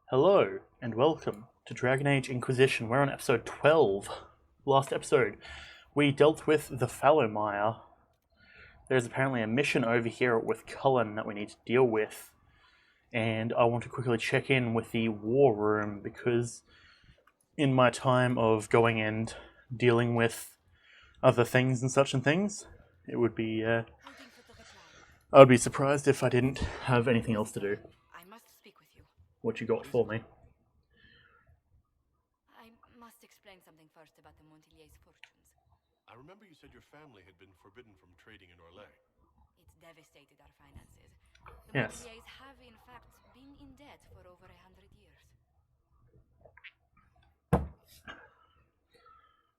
Hello, and welcome to Dragon Age Inquisition. We're on episode 12. Last episode, we dealt with the Fallowmire. There's apparently a mission over here with Cullen that we need to deal with. And I want to quickly check in with the War Room, because in my time of going and dealing with other things and such and things, it would be, I would be surprised if I didn't have anything else to do. I must speak with you. What you got for me? I must explain something first about the Montilier's fortunes. I remember you said your family had been forbidden from trading in Orlais. It's devastated our finances. The Yes. Montiliers have, in fact, been in debt for over 100 years.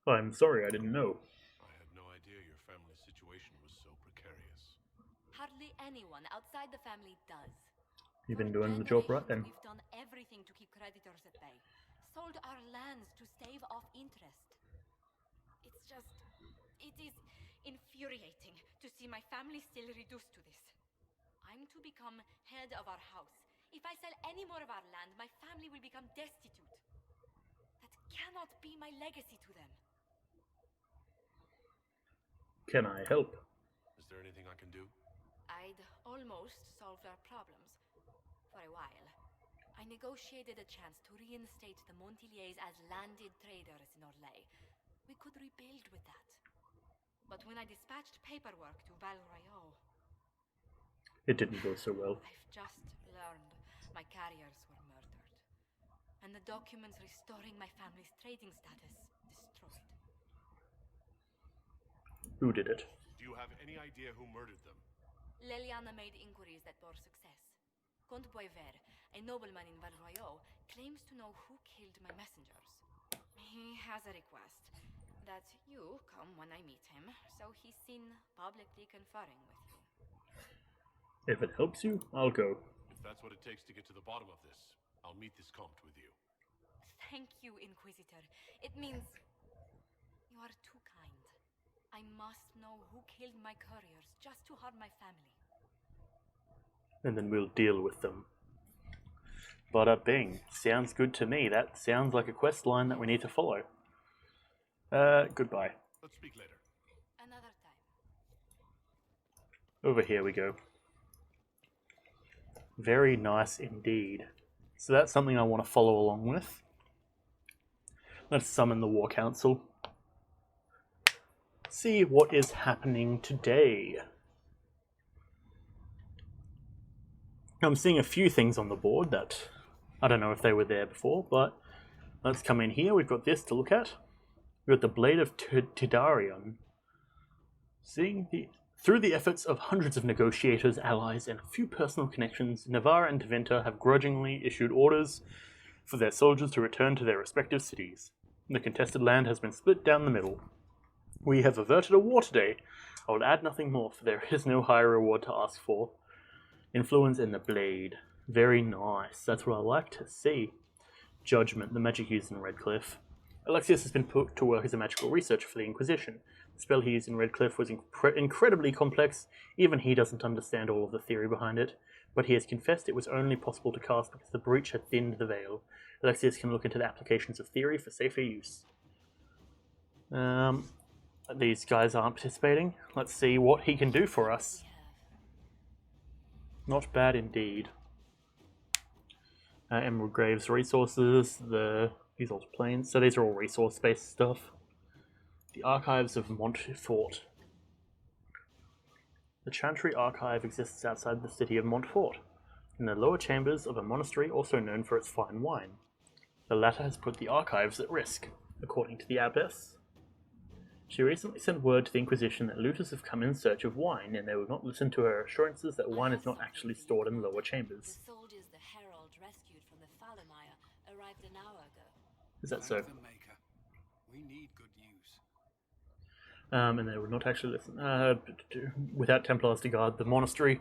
I'm sorry, I didn't know. I had no idea your family's situation was so precarious. Hardly anyone outside the family does. You've been For doing the job right then. We've done everything to keep creditors at bay. Sold our lands to stave off interest. It is infuriating to see my family still reduced to this. I'm to become head of our house. If I sell any more of our land, my family will become destitute. That cannot be my legacy to them. Can I help? Is there anything I can do? I'd almost solved our problems. For a while. I negotiated a chance to reinstate the Montiliers as landed traders in Orlais. We could rebuild with that. But when I dispatched paperwork to Val Royaux, It didn't go so well. I've just learned my carriers were murdered. And the documents restoring my family's trading status destroyed. Who did it? Do you have any idea who murdered them? Leliana made inquiries that bore success. Comte Boisvert, a nobleman in Val Royaux, claims to know who killed my messengers. He has a request that you come when I meet him, so he's seen publicly conferring with you. If it helps you, I'll go. If that's what it takes to get to the bottom of this, I'll meet this Comte with you. Thank you, Inquisitor. It means you are too kind. I must know who killed my couriers just to harm my family. And then we'll deal with them. Bada bing. Sounds good to me. That sounds like a quest line that we need to follow. Goodbye. Let's speak later. Another time. Over here we go. Very nice indeed. So that's something I want to follow along with. Let's summon the War Council. See what is happening today. I'm seeing a few things on the board that I don't know if they were there before, but let's come in here. We've got this to look at. We've got the Blade of Tidarion. Through the efforts of hundreds of negotiators, allies, and a few personal connections, Navarre and Teventa have grudgingly issued orders for their soldiers to return to their respective cities. The contested land has been split down the middle. We have averted a war today. I will add nothing more, for there is no higher reward to ask for. Influence in the Blade. Very nice. That's what I like to see. Judgment, the magic used in Redcliffe. Alexius has been put to work as a magical researcher for the Inquisition. The spell he used in Redcliffe was incredibly complex. Even he doesn't understand all of the theory behind it. But he has confessed it was only possible to cast because the breach had thinned the veil. Alexius can look into the applications of theory for safer use. These guys aren't participating. Let's see what he can do for us. Not bad indeed. Emerald Graves resources, these old planes. So these are all resource-based stuff. The Archives of Montfort. The Chantry Archive exists outside the city of Montfort, in the lower chambers of a monastery also known for its fine wine. The latter has put the archives at risk, according to the abbess. She recently sent word to the Inquisition that looters have come in search of wine, and they will not listen to her assurances that wine is not actually stored in the lower chambers. The soldiers the Herald rescued from the Fallowmire arrived an hour ago. Is that so? Thank the Maker. We need good news. And they would not actually listen. Without Templars to guard the monastery,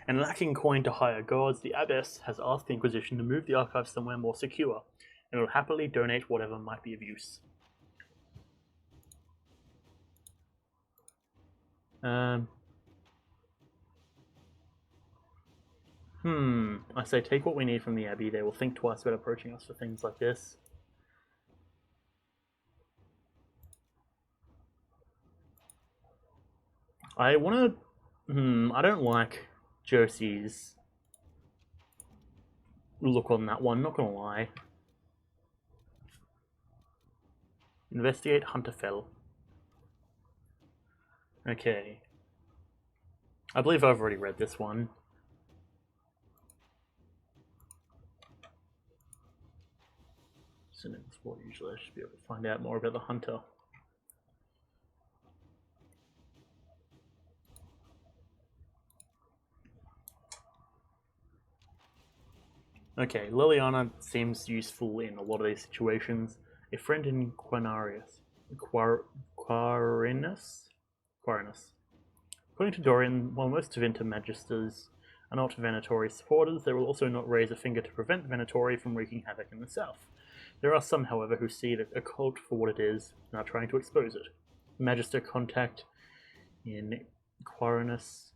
and lacking coin to hire guards, the abbess has asked the Inquisition to move the archives somewhere more secure, and will happily donate whatever might be of use. I say take what we need from the Abbey. They will think twice about approaching us for things like this. I want to... I don't like Josie's look on that one, not gonna lie. Investigate Hunterfell. Okay. I believe I've already read this one. Synonyms for usually I should be able to find out more about the hunter. Okay, Liliana seems useful in a lot of these situations. A friend in Quarinus. According to Dorian, while most Tevinter Magisters are not Venatori supporters, they will also not raise a finger to prevent Venatori from wreaking havoc in the south. There are some, however, who see the occult for what it is and are trying to expose it. Magister contact in Quarinus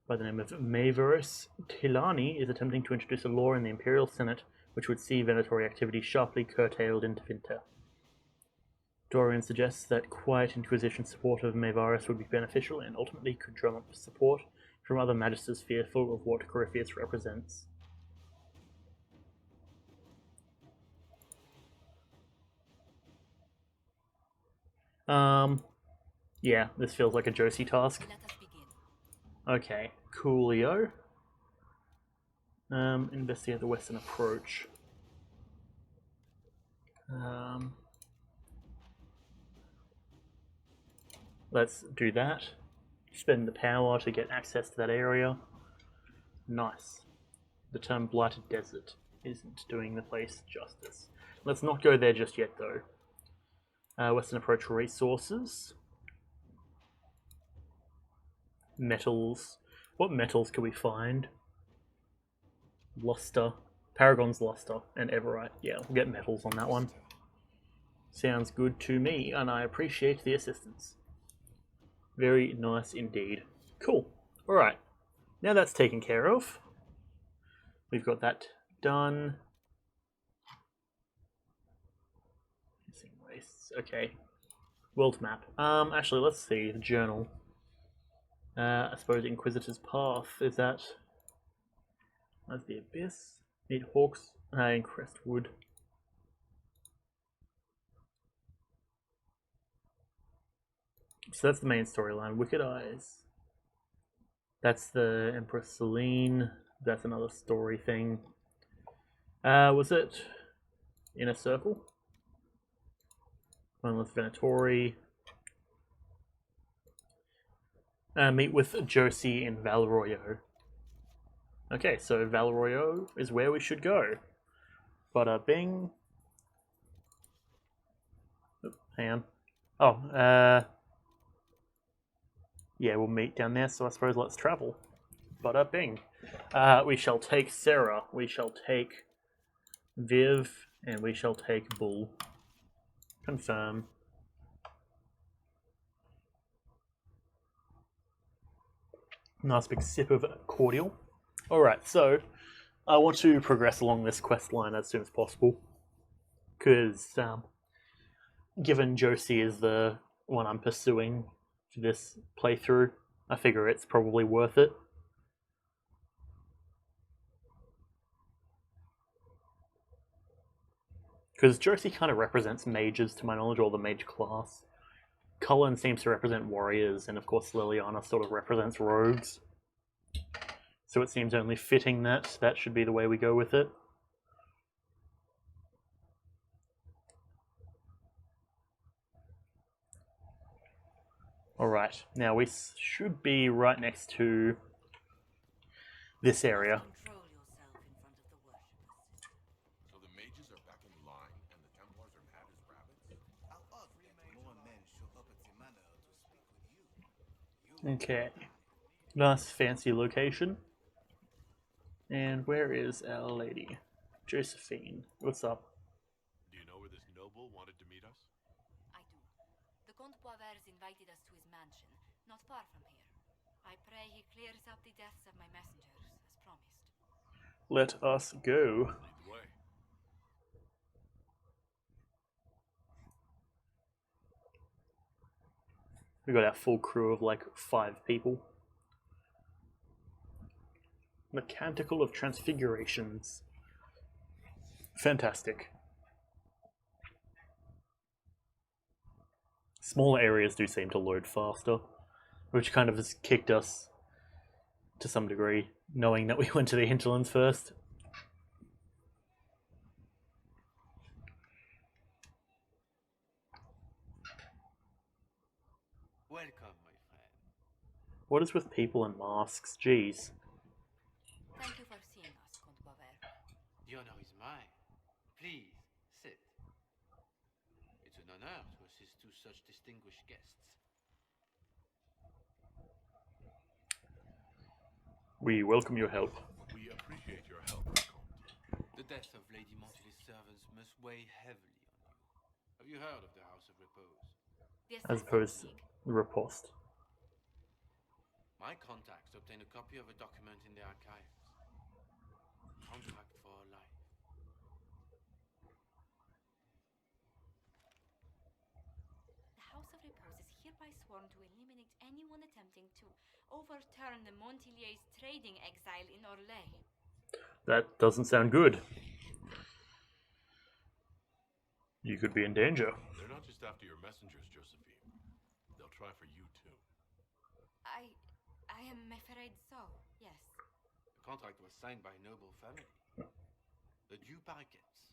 by the name of Maverus Tilani is attempting to introduce a law in the Imperial Senate which would see Venatori activity sharply curtailed in Tevinter. Dorian suggests that quiet Inquisition support of Mavarus would be beneficial and ultimately could drum up support from other magisters fearful of what Corypheus represents. Yeah, this feels like a Josie task. Let us begin. Okay, coolio. Investigate the western approach. Let's do that. Spend the power to get access to that area. Nice. The term Blighted Desert isn't doing the place justice. Let's not go there just yet, though. Western approach resources. Metals. What metals can we find? Luster. Paragon's Luster and Everite. Yeah, we'll get metals on that one. Sounds good to me, and I appreciate the assistance. Very nice indeed. Cool. Alright. Now that's taken care of. We've got that done. Missing wastes. Okay. World map. Actually, let's see. The journal. I suppose Inquisitor's Path. Is that... That's the Abyss. Meet Hawks in Crestwood. So that's the main storyline. Wicked Eyes. That's the Empress Selene. That's another story thing. Was it Inner Circle? One with Venatori. Meet with Josie in Valroyo. Okay, so Valroyo is where we should go. Bada bing. Oop, hang on. Oh, yeah, we'll meet down there, so I suppose let's travel. Bada bing. We shall take Sarah, we shall take Viv, and we shall take Bull. Confirm. Nice big sip of cordial. Alright, so I want to progress along this quest line as soon as possible. Because, given Josie is the one I'm pursuing for this playthrough, I figure it's probably worth it. Because Josie kind of represents mages to my knowledge, or the mage class. Cullen seems to represent warriors, and of course Liliana sort of represents rogues. So it seems only fitting that that should be the way we go with it. Alright, now we should be right next to this area. Control yourself in front of the worshippers. So the mages are back in line, and the Templars are mad as rabbits? How odd more men show up at the manor to speak with you. Okay. Nice fancy location. And where is our lady? Josephine. What's up? Do you know where this noble wanted to meet us? I do. The Comte Boisvert invited us to his mansion, not far from here. I pray he clears up the deaths of my messengers, as promised. Let us go. Lead the way. We got our full crew of like 5 people. The Canticle of Transfigurations. Fantastic. Smaller areas do seem to load faster, which kind of has kicked us to some degree, knowing that we went to the hinterlands first. Welcome, my friend. What is with people in masks? Jeez. Thank you for seeing us, Comte Boisvert. The honor is mine. Please, sit. It's an honor to assist two such distinguished guests. We welcome your help. We appreciate your help, Comte. The death of Lady Montily's servants must weigh heavily on you. Have you heard of the House of Repose? The As Assassin's opposed to League. the riposte. My contacts obtained a copy of a document in the archives. Contract for life. The House of Repose is hereby sworn to eliminate anyone attempting to overturn the Montiliers' trading exile in Orlais. That doesn't sound good. You could be in danger. They're not just after your messengers, Josephine. They'll try for you too. I am afraid so, yes. The contract was signed by a noble family. The Du Paraquets.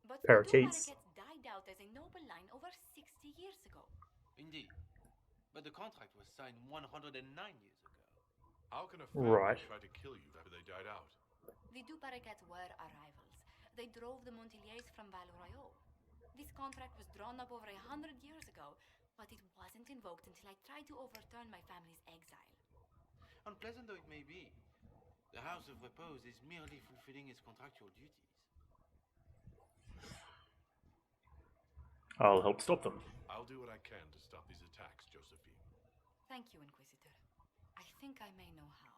But Parakeets. the Paraquets died out as a noble line over 60 years ago. Indeed. But the contract was signed 109 years ago. How can a family Right. try to kill you after they died out? The Du Paraquets were our rivals. They drove the Montiliers from Val-Royaux. This contract was drawn up over 100 years ago, but it wasn't invoked until I tried to overturn my family's exile. Unpleasant though it may be, the House of Repose is merely fulfilling its contractual duties. I'll help stop them. I'll do what I can to stop these attacks, Josephine. Thank you, Inquisitor. I think I may know how.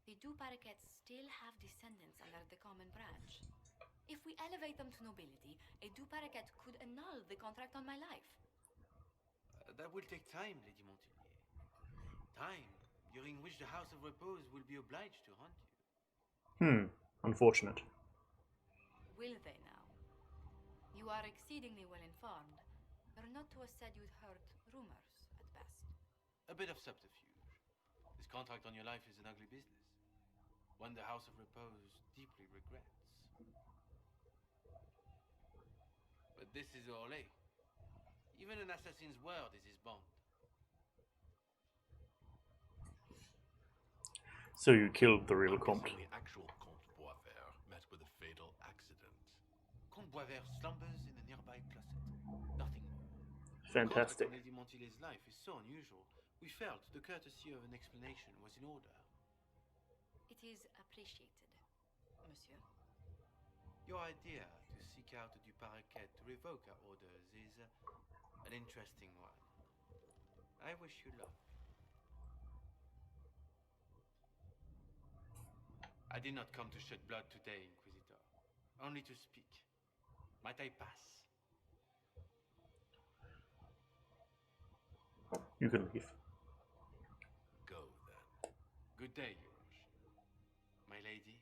The Du Paraquets still have descendants under the common branch. If we elevate them to nobility, a Du Paraquet could annul the contract on my life. That will take time, Lady Montilier. Time during which the House of Repose will be obliged to hunt you. Unfortunate. Will they now? You are exceedingly well informed. You're not to have said you'd heard rumors, at best. A bit of subterfuge. This contract on your life is an ugly business. One the House of Repose deeply regrets. But this is Orlais. Even an assassin's word is his bond. So you killed the real I'm guessing Comte. the actual Comte Boisvert met with a fatal accident. Comte Boisvert slumbers in a nearby closet. Nothing more. Fantastic. The contract on Lady Montilier's life is so unusual, we felt the courtesy of an explanation was in order. It is appreciated, monsieur. Your idea to seek out the Du Paraquet to revoke our orders is an interesting one. I wish you luck. I did not come to shed blood today, Inquisitor. Only to speak. Might I pass? You can leave. Go then. Good day, Your Worship. My lady,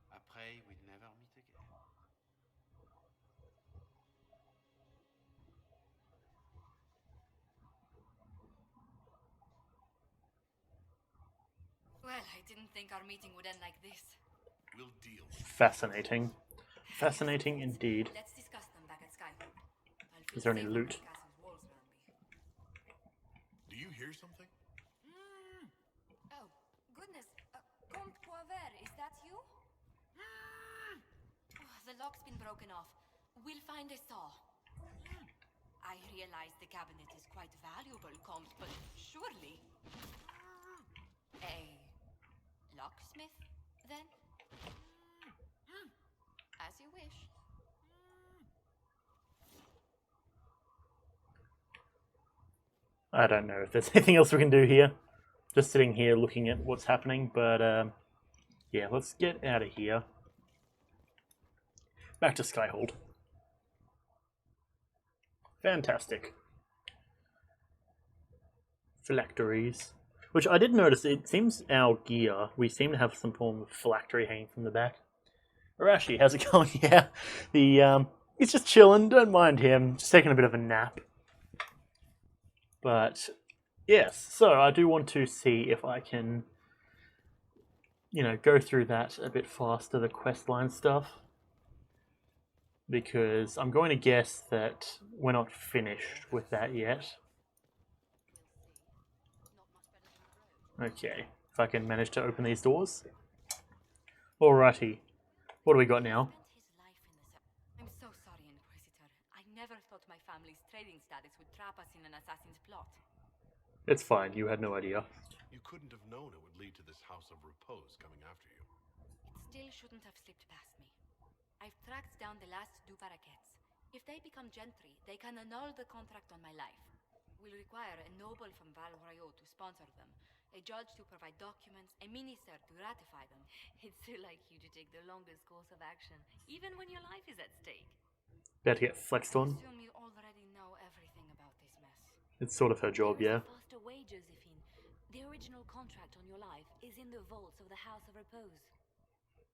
I pray we'd never meet again. Well, I didn't think our meeting would end like this. We'll deal with it. Fascinating. Fascinating indeed. Let's discuss them back at Skyhook. I'll feel Is there any safer loot? with the castle's walls around me. Do you hear something? Oh, goodness. Comte Boisvert, is that you? Oh, the lock's been broken off. We'll find a saw. I realize the cabinet is quite valuable, Comte, but surely... A locksmith, then? As you wish. I don't know if there's anything else we can do here. Just sitting here looking at what's happening, but Yeah, let's get out of here. Back to Skyhold. Fantastic. Phylacteries. Which I did notice, it seems our gear, we seem to have some form of phylactery hanging from the back. Arashi, how's it going? Yeah, he's just chilling, don't mind him, just taking a bit of a nap. But, yes, so I do want to see if I can, go through that a bit faster, the questline stuff. Because I'm going to guess that we're not finished with that yet. Okay, if I can manage to open these doors. Alrighty, what do we got now? I'm so sorry, Inquisitor. I never thought my family's trading status would trap us in an assassin's plot. It's fine, you had no idea. You couldn't have known it would lead to this House of Repose coming after you. It still shouldn't have slipped past me. I've tracked down the last two parakeets. If they become gentry, they can annul the contract on my life. We'll require a noble from Val Royaux to sponsor them, a judge to provide documents, a minister to ratify them. It's so like you to take the longest course of action, even when your life is at stake. Better get flexed I on. assume you already know everything about this mess. It's sort of her job, yeah. Faster way, Josephine. The original contract on your life is in the vaults of the House of Repose.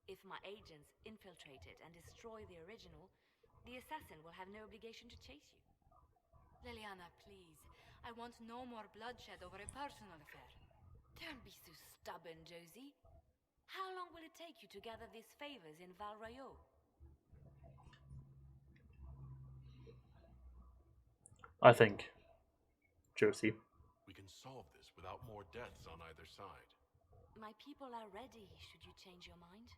If my agents infiltrate it and destroy the original, the assassin will have no obligation to chase you. Liliana, please. I want no more bloodshed over a personal affair. Don't be so stubborn, Josie. How long will it take you to gather these favors in Val Royaux? I think. Josie. We can solve this without more deaths on either side. My people are ready, should you change your mind.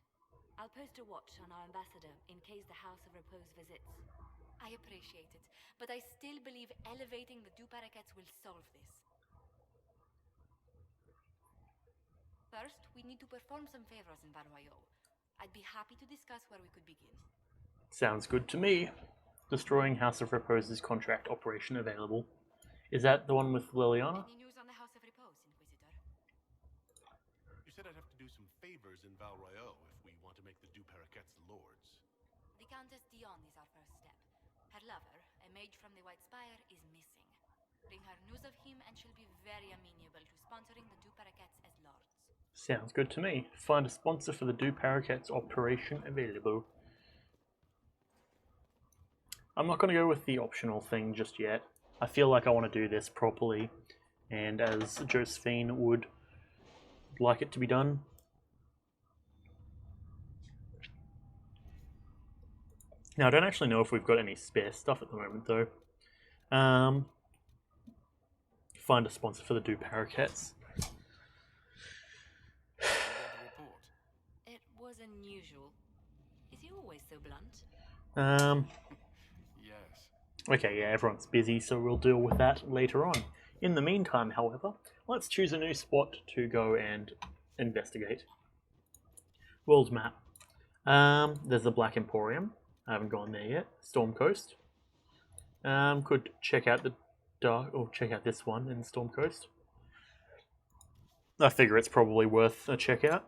I'll post a watch on our ambassador in case the House of Repose visits. I appreciate it, but I still believe elevating the two parakeets will solve this. First, we need to perform some favors in Val Royaux. I'd be happy to discuss where we could begin. Sounds good to me. Destroying House of Repose's contract operation available. Is that the one with Liliana? Any news on the House of Repose, Inquisitor? You said I'd have to do some favors in Val Royaux if we want to make the Du Paraquets lords. The Countess Dion is our first step. Her lover, a mage from the White Spire, is missing. Bring her news of him and she'll be very amenable to sponsoring the Du Paraquets as lords. Sounds good to me. Find a sponsor for the Du Paraquets operation available. I'm not going to go with the optional thing just yet. I feel like I want to do this properly, and as Josephine would like it to be done. Now, I don't actually know if we've got any spare stuff at the moment, though. Find a sponsor for the Du Paraquets. It was unusual. Is he always so blunt? Yes. Okay, yeah, everyone's busy, so we'll deal with that later on. In the meantime, however, let's choose a new spot to go and investigate. World map. There's the Black Emporium. I haven't gone there yet. Storm Coast. Could check out the dark, or check out this one in Storm Coast. I figure it's probably worth a check out.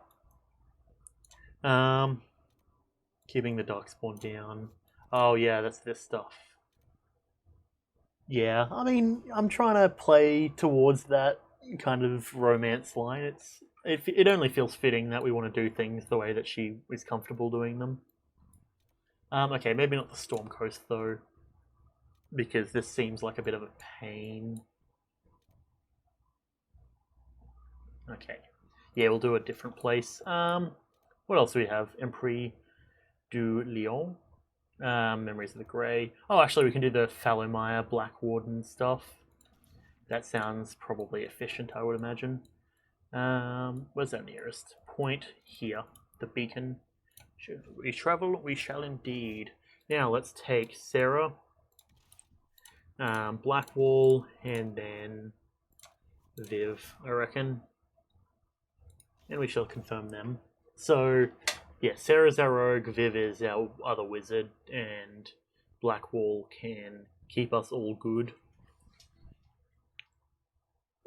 Keeping the Darkspawn down. Oh yeah, that's this stuff. Yeah, I mean, I'm trying to play towards that kind of romance line. It only feels fitting that we want to do things the way that she is comfortable doing them. Okay, maybe not the Storm Coast though, because this seems like a bit of a pain. Okay, yeah, we'll do a different place. What else do we have? Empire du Lion. Memories of the Grey. Oh, actually, we can do the Falomire Black Warden stuff. That sounds probably efficient, I would imagine. Where's our nearest point? Here, the beacon. Should we travel? We shall indeed. Now, let's take Sarah, Blackwall, and then Viv, I reckon. And we shall confirm them. So, yeah, Sarah's our rogue, Viv is our other wizard, and Blackwall can keep us all good.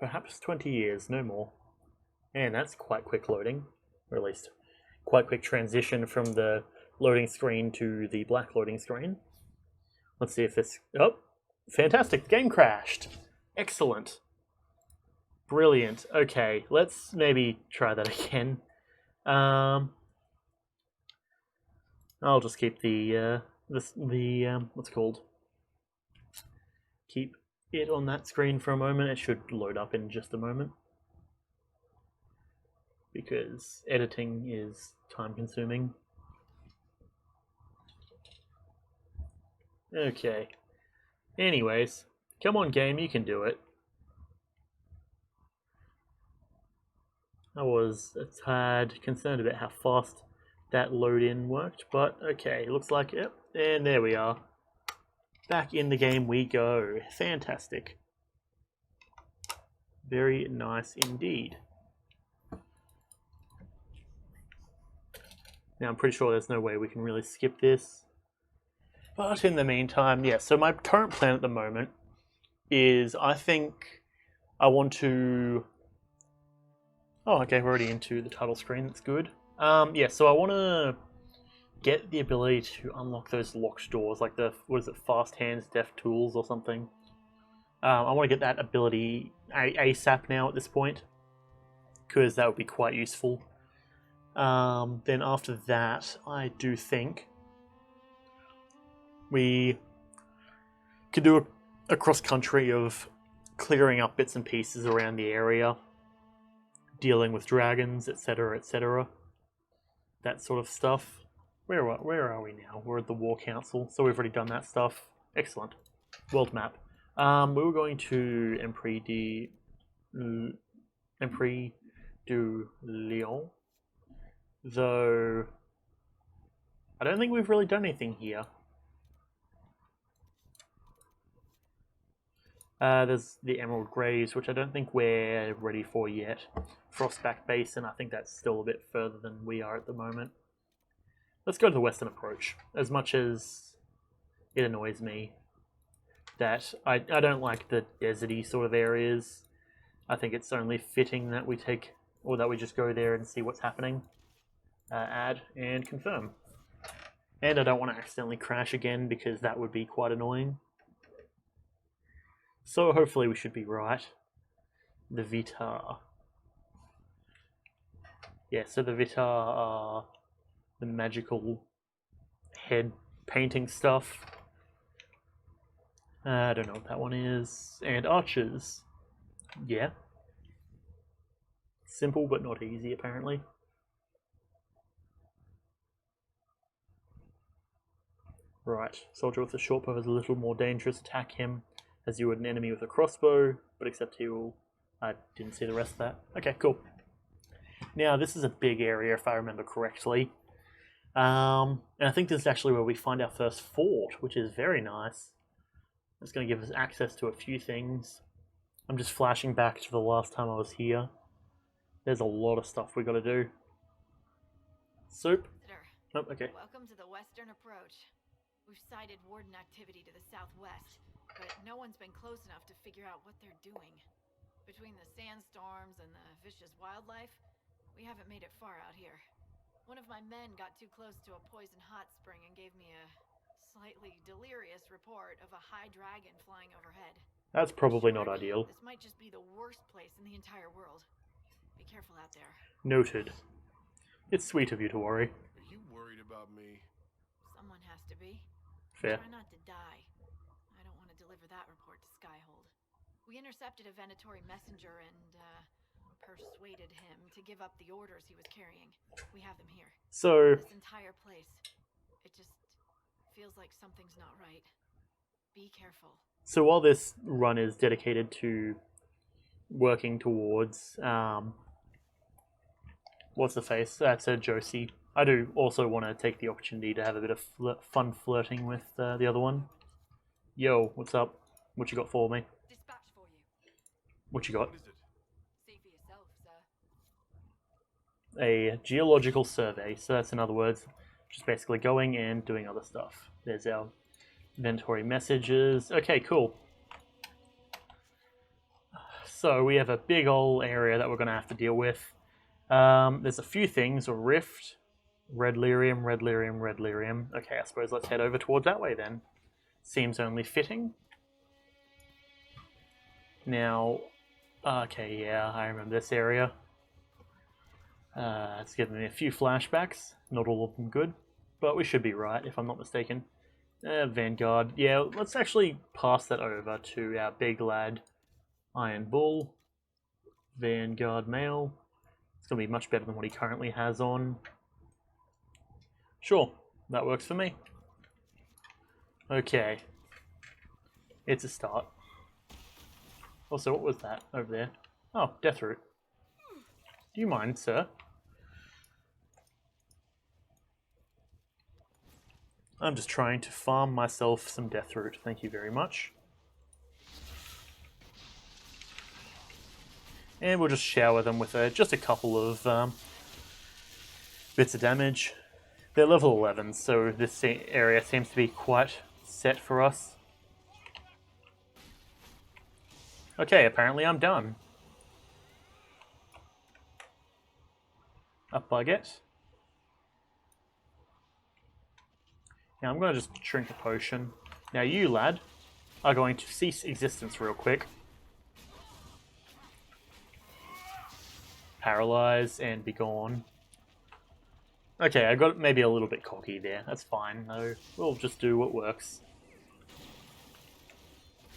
Perhaps 20 years, no more. And that's quite quick loading. Or at least quite quick transition from the loading screen to the black loading screen. Let's see if this... Oh, fantastic. The game crashed. Excellent. Brilliant. Okay, let's maybe try that again. I'll just keep the what's it called? Keep it on that screen for a moment. It should load up in just a moment, because editing is time consuming. Okay. Anyways, come on game, you can do it. I was a tad concerned about how fast that load-in worked, but okay, looks like it. And there we are. Back in the game we go. Fantastic. Very nice indeed. Now I'm pretty sure there's no way we can really skip this. But in the meantime, yeah, so my current plan at the moment is I think I want to... Oh, okay, we're already into the title screen, that's good. Yeah, so I want to get the ability to unlock those locked doors, like the, what is it, Fast Hands, Deft Tools or something. I want to get that ability ASAP now at this point, because that would be quite useful. Then after that, I do think we could do a cross-country of clearing up bits and pieces around the area, dealing with dragons, etc., etc. That sort of stuff. Where are we now? We're at the War Council, so we've already done that stuff. Excellent. World map. We were going to Empire du Lion, though I don't think we've really done anything here. There's the Emerald Graves, which I don't think we're ready for yet. Frostback Basin, I think that's still a bit further than we are at the moment. Let's go to the Western Approach. As much as it annoys me that I don't like the deserty sort of areas, I think it's only fitting that we take, or that we just go there and see what's happening. Add and confirm. And I don't want to accidentally crash again, because that would be quite annoying. So hopefully we should be right. The Vitar. Yeah, so the Vitar are the magical head painting stuff. I don't know what that one is. And archers. Yeah. Simple but not easy, apparently. Right, soldier with a short bow is a little more dangerous. Attack him as you would an enemy with a crossbow, but except he will... I didn't see the rest of that. Okay, cool. Now, this is a big area, if I remember correctly. And I think this is actually where we find our first fort, which is very nice. It's going to give us access to a few things. I'm just flashing back to the last time I was here. There's a lot of stuff we got to do. Soup? Oh, okay. Welcome to the Western Approach. We've sighted warden activity to the southwest, but no one's been close enough to figure out what they're doing. Between the sandstorms and the vicious wildlife, we haven't made it far out here. One of my men got too close to a poison hot spring and gave me a slightly delirious report of a high dragon flying overhead. That's probably not ideal. This might just be the worst place in the entire world. Be careful out there. Noted. It's sweet of you to worry. Are you worried about me? Someone has to be. Fair. Try not to die. I don't want to deliver that report to Skyhold. We intercepted a Venatori messenger and, persuaded him to give up the orders he was carrying. We have them here. So... This entire place, it just feels like something's not right. Be careful. So while this run is dedicated to working towards, what's the face? That's Josie. I do also want to take the opportunity to have a bit of fun flirting with the other one. Yo, what's up? What you got for me? Dispatch for you. What you got? What is it? See for yourself, sir. A geological survey. So that's in other words, just basically going and doing other stuff. There's our inventory messages. Okay, cool. So we have a big old area that we're going to have to deal with. There's a few things. A rift. Red lyrium, red lyrium, red lyrium. Okay, I suppose let's head over towards that way then. Seems only fitting. Now, okay, yeah, I remember this area. It's giving me a few flashbacks. Not all of them good, but we should be right if I'm not mistaken. Vanguard. Yeah, let's actually pass that over to our big lad, Iron Bull. Vanguard male. It's going to be much better than what he currently has on. Sure, that works for me. Okay. It's a start. Also, what was that over there? Oh, Deathroot. Do you mind, sir? I'm just trying to farm myself some Deathroot. Thank you very much. And we'll just shower them with just a couple of bits of damage. They're level 11, so this area seems to be quite set for us. Okay, apparently I'm done. Up I get. Now I'm going to just drink a potion. Now you, lad, are going to cease existence real quick. Paralyze and be gone. Okay, I got maybe a little bit cocky there. That's fine, though. We'll just do what works.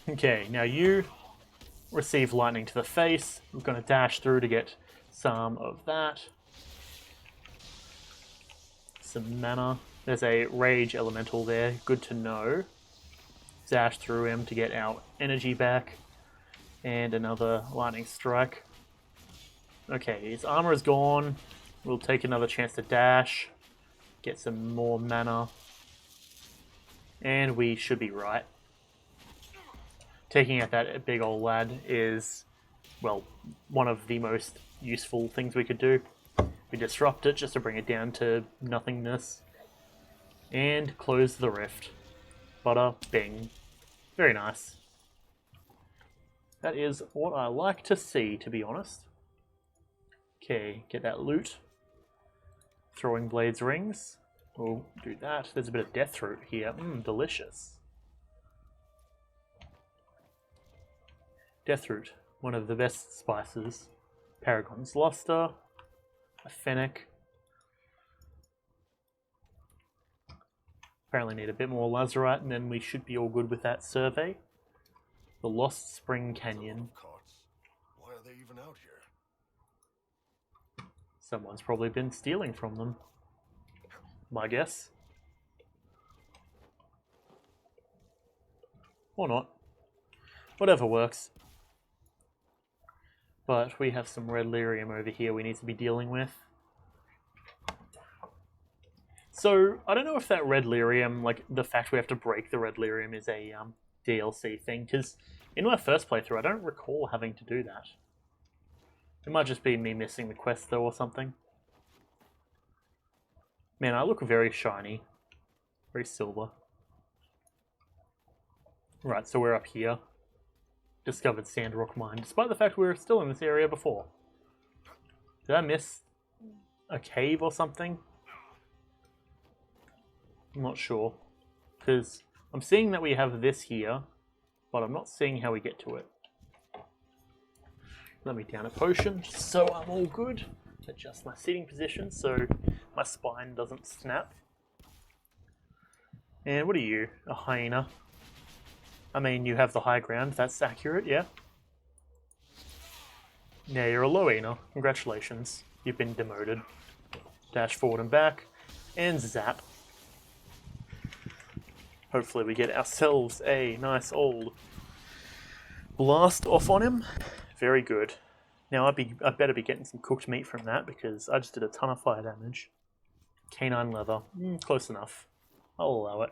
Okay, now you receive lightning to the face. I'm going to dash through to get some of that. Some mana. There's a rage elemental there. Good to know. Dash through him to get our energy back. And another lightning strike. Okay, his armor is gone. We'll take another chance to dash. Get some more mana. And we should be right. Taking out that big old lad is, well, one of the most useful things we could do. We disrupt it just to bring it down to nothingness. And close the rift. Bada bing. Very nice. That is what I like to see, to be honest. Okay, get that loot. Throwing Blades rings. We'll do that. There's a bit of Deathroot here. Delicious. Deathroot, one of the best spices. Paragon's Luster. A Fennec. Apparently need a bit more Lazurite, and then we should be all good with that survey. The Lost Spring Canyon. Carts. Why are they even out here? Someone's probably been stealing from them. My guess. Or not. Whatever works. But we have some red lyrium over here we need to be dealing with. So, I don't know if that red lyrium, like the fact we have to break the red lyrium is a DLC thing, because in my first playthrough I don't recall having to do that. It might just be me missing the quest though or something. Man, I look very shiny. Very silver. Right, so we're up here. Discovered Sandrock Mine, despite the fact we were still in this area before. Did I miss a cave or something? I'm not sure. Because I'm seeing that we have this here, but I'm not seeing how we get to it. Let me down a potion, so I'm all good. Adjust my seating position so my spine doesn't snap. And what are you? A hyena? I mean, you have the high ground, that's accurate, yeah? Yeah, you're a low-eater. Congratulations. You've been demoted. Dash forward and back, and zap. Hopefully we get ourselves a nice old blast off on him. Very good. Now I better be getting some cooked meat from that because I just did a ton of fire damage. Canine leather. Close enough. I'll allow it.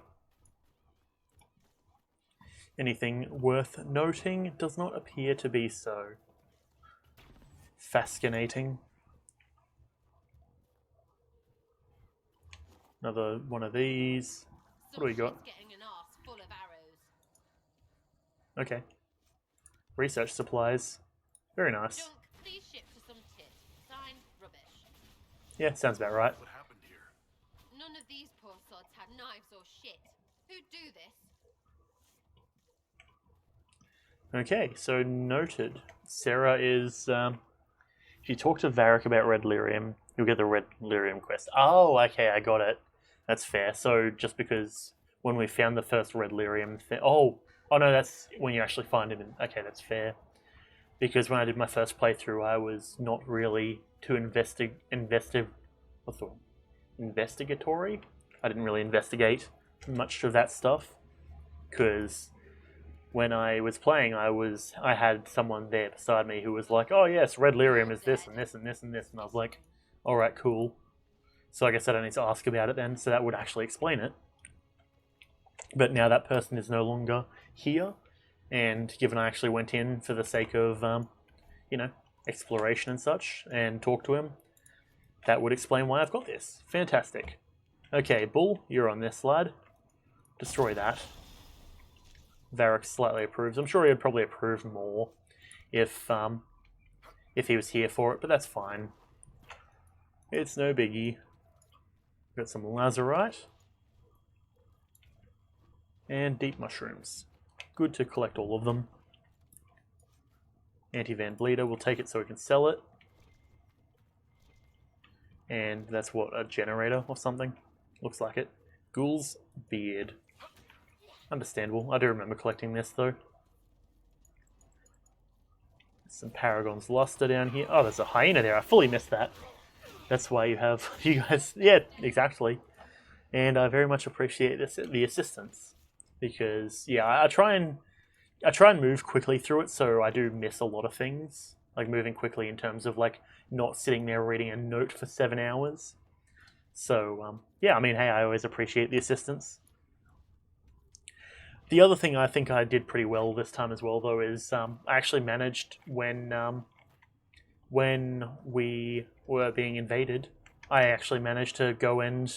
Anything worth noting does not appear to be so. Fascinating. Another one of these. What do we got? Getting an arse full of arrows. Okay. Research supplies. Very nice. Junk, please ship for some tips. Signed, rubbish. Yeah, sounds about right. What happened here? Okay, so noted. Sarah is... if you talk to Varric about Red Lyrium, you'll get the Red Lyrium quest. Oh, okay, I got it. That's fair. So just because when we found the first Red Lyrium thing... Oh no, that's when you actually find him. Okay, that's fair. Because when I did my first playthrough, I was not really too investigatory. I didn't really investigate much of that stuff. Because when I was playing, I had someone there beside me who was like, oh yes, Red Lyrium is this and this and this and this. And I was like, alright, cool. So I guess I don't need to ask about it then, so that would actually explain it. But now that person is no longer here, and given I actually went in for the sake of, you know, exploration and such, and talked to him, that would explain why I've got this. Fantastic. Okay, Bull, you're on this, lad. Destroy that. Varric slightly approves. I'm sure he'd probably approve more if he was here for it, but that's fine. It's no biggie. Got some lazurite. And deep mushrooms. Good to collect all of them. Anti-Van Bleeder, we'll take it so we can sell it. And that's what, a generator or something? Looks like it. Ghoul's Beard. Understandable. I do remember collecting this though. Some Paragon's Luster down here. Oh, there's a hyena there. I fully missed that. That's why you have you guys. Yeah, exactly. And I very much appreciate the assistance, because yeah, I try and move quickly through it, so I do miss a lot of things. Like moving quickly in terms of like not sitting there reading a note for 7 hours. So yeah, I mean, hey, I always appreciate the assistance. The other thing I think I did pretty well this time as well, though, is I actually managed when we were being invaded, I actually managed to go and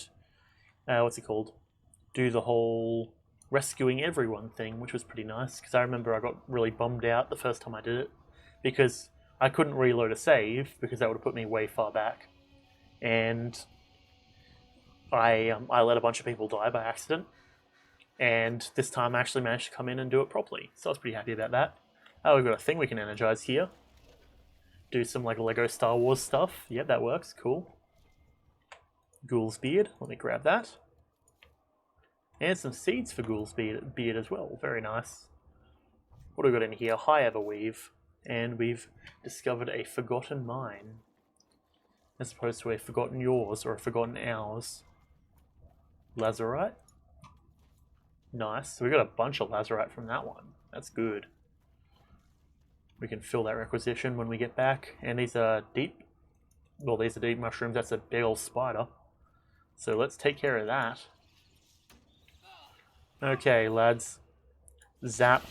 do the whole rescuing everyone thing, which was pretty nice, because I remember I got really bummed out the first time I did it, because I couldn't reload a save, because that would have put me way far back, and I let a bunch of people die by accident, and this time I actually managed to come in and do it properly, so I was pretty happy about that. Oh, we've got a thing we can energize here. Do some like Lego Star Wars stuff. Yep, that works. Cool. Ghoul's Beard. Let me grab that. And some seeds for Ghoul's Beard as well. Very nice. What do we got in here? High Everweave. And we've discovered a forgotten mine. As opposed to a forgotten yours or a forgotten ours. Lazurite. Nice. So we got a bunch of lazurite from that one. That's good. We can fill that requisition when we get back. And these are deep... Well, these are deep mushrooms. That's a big old spider. So let's take care of that. Okay, lads. Zap.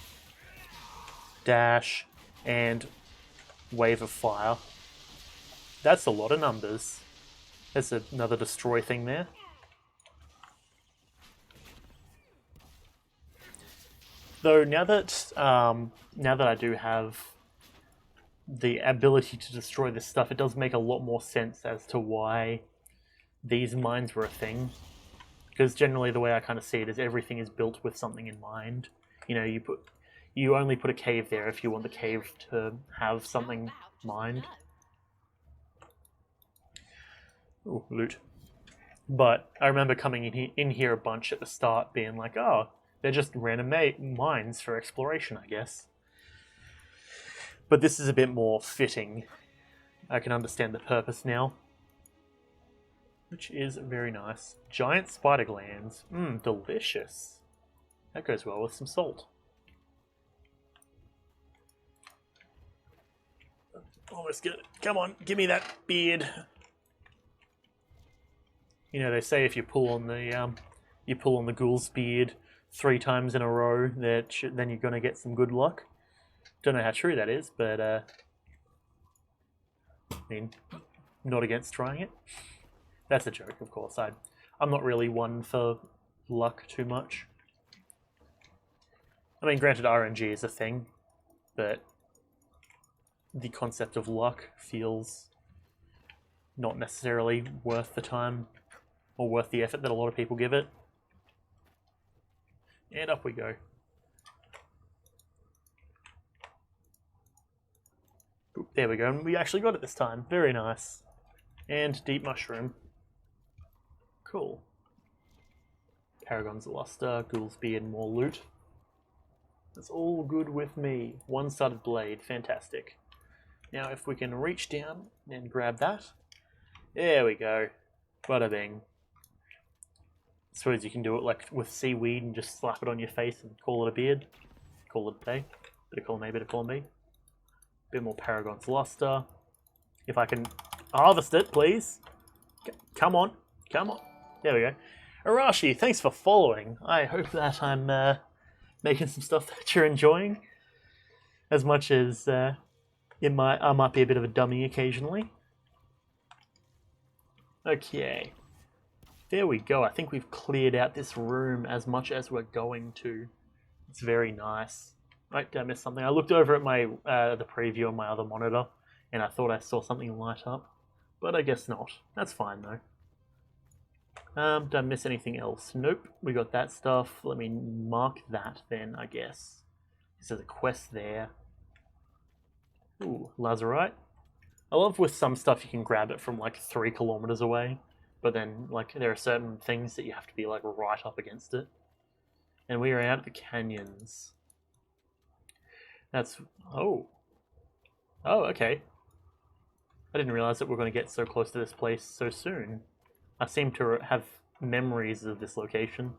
Dash. And Wave of Fire. That's a lot of numbers. There's another destroy thing there. Though now that I do have the ability to destroy this stuff, it does make a lot more sense as to why these mines were a thing. Because generally the way I kind of see it is everything is built with something in mind. You know, you only put a cave there if you want the cave to have something mined. Ooh, loot. But I remember coming in here a bunch at the start being like, oh, they're just random mines for exploration, I guess. But this is a bit more fitting. I can understand the purpose now. Which is very nice. Giant spider glands. Mmm, delicious. That goes well with some salt. Almost get it. Come on, give me that beard. You know, they say if you pull on the ghoul's beard 3 times in a row, then you're gonna get some good luck. Don't know how true that is, but I mean, not against trying it. That's a joke, of course. I'm not really one for luck too much. I mean, granted, RNG is a thing, but the concept of luck feels not necessarily worth the time or worth the effort that a lot of people give it. And up we go. There we go, and we actually got it this time. Very nice. And deep mushroom. Cool. Paragon's Luster, Ghoul's Beard, more loot. That's all good with me. One-sided blade, fantastic. Now if we can reach down and grab that. There we go. Bada bing. I suppose you can do it like with seaweed and just slap it on your face and call it a beard. Call it a day. Bit of column A, bit of column B. Bit more Paragon's Luster. If I can harvest it, please. Come on. Come on. There we go. Arashi, thanks for following. I hope that I'm making some stuff that you're enjoying. As much as I might be a bit of a dummy occasionally. Okay. There we go. I think we've cleared out this room as much as we're going to. It's very nice. Right, did I miss something? I looked over at my the preview on my other monitor, and I thought I saw something light up. But I guess not. That's fine, though. Did I miss anything else? Nope. We got that stuff. Let me mark that then, I guess. There's a quest there. Ooh, Lazarite. I love with some stuff you can grab it from like 3 kilometers away. But then, like, there are certain things that you have to be, like, right up against it. And we are out at the canyons. That's... Oh. Oh, okay. I didn't realize that we're going to get so close to this place so soon. I seem to have memories of this location.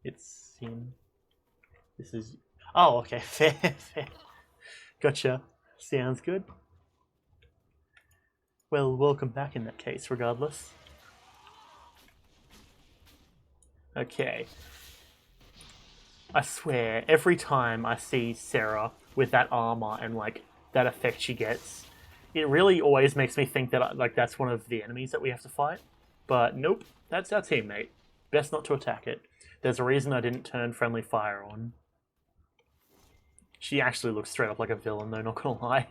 It's in... This is... Oh, okay. Fair, fair. Gotcha. Sounds good. Well, welcome back in that case, regardless. Okay. I swear, every time I see Sarah with that armor and, like, that effect she gets, it really always makes me think that, like, that's one of the enemies that we have to fight. But nope, that's our teammate. Best not to attack it. There's a reason I didn't turn friendly fire on. She actually looks straight up like a villain, though, not gonna lie.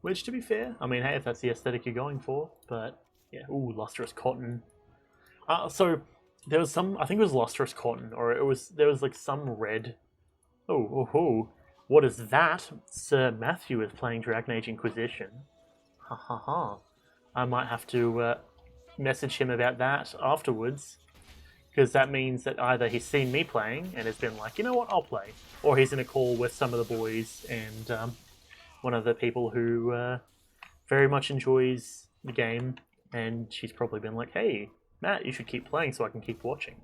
Which, to be fair, I mean, hey, if that's the aesthetic you're going for, but, yeah. Ooh, lustrous cotton. So, there was some, I think it was lustrous cotton, or there was, like, some red. Oh. What is that? Sir Matthew is playing Dragon Age Inquisition. Ha ha ha. I might have to, message him about that afterwards. Because that means that either he's seen me playing, and has been like, you know what, I'll play. Or he's in a call with some of the boys, and, one of the people who very much enjoys the game, and she's probably been like, hey, Matt, you should keep playing so I can keep watching.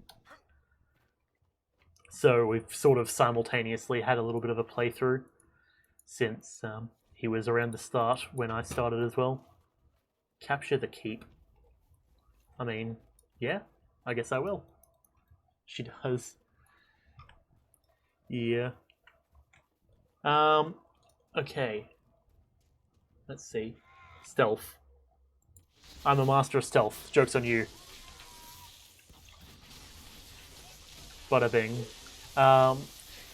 So we've sort of simultaneously had a little bit of a playthrough since he was around the start when I started as well. Capture the keep. I mean, yeah, I guess I will. She does. Yeah. Okay. Let's see. Stealth. I'm a master of stealth. Joke's on you. Bada bing.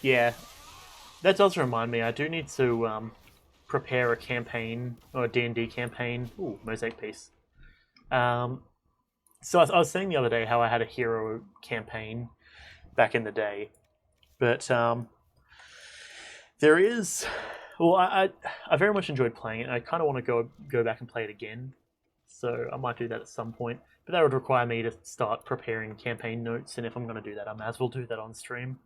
Yeah. That does remind me, I do need to prepare a campaign, or a D&D campaign. Ooh, mosaic piece. So I was saying the other day how I had a hero campaign back in the day. But, there is... Well, I very much enjoyed playing it, and I kind of want to go back and play it again. So I might do that at some point. But that would require me to start preparing campaign notes, and if I'm going to do that, I might as well do that on stream.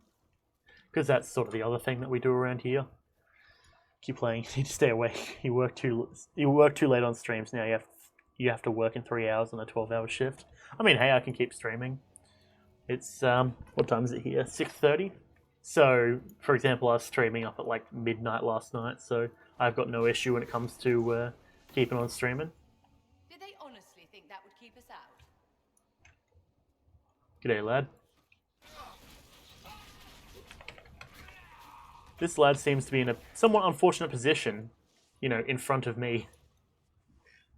Because that's sort of the other thing that we do around here. Keep playing, you need to stay awake. You work too late on streams now, you have to work in 3 hours on a 12-hour shift. I mean, hey, I can keep streaming. It's, what time is it here? 6:30? So, for example, I was streaming up at like midnight last night, so I've got no issue when it comes to keeping on streaming. Did they honestly think that would keep us out? G'day, lad. This lad seems to be in a somewhat unfortunate position, you know, in front of me.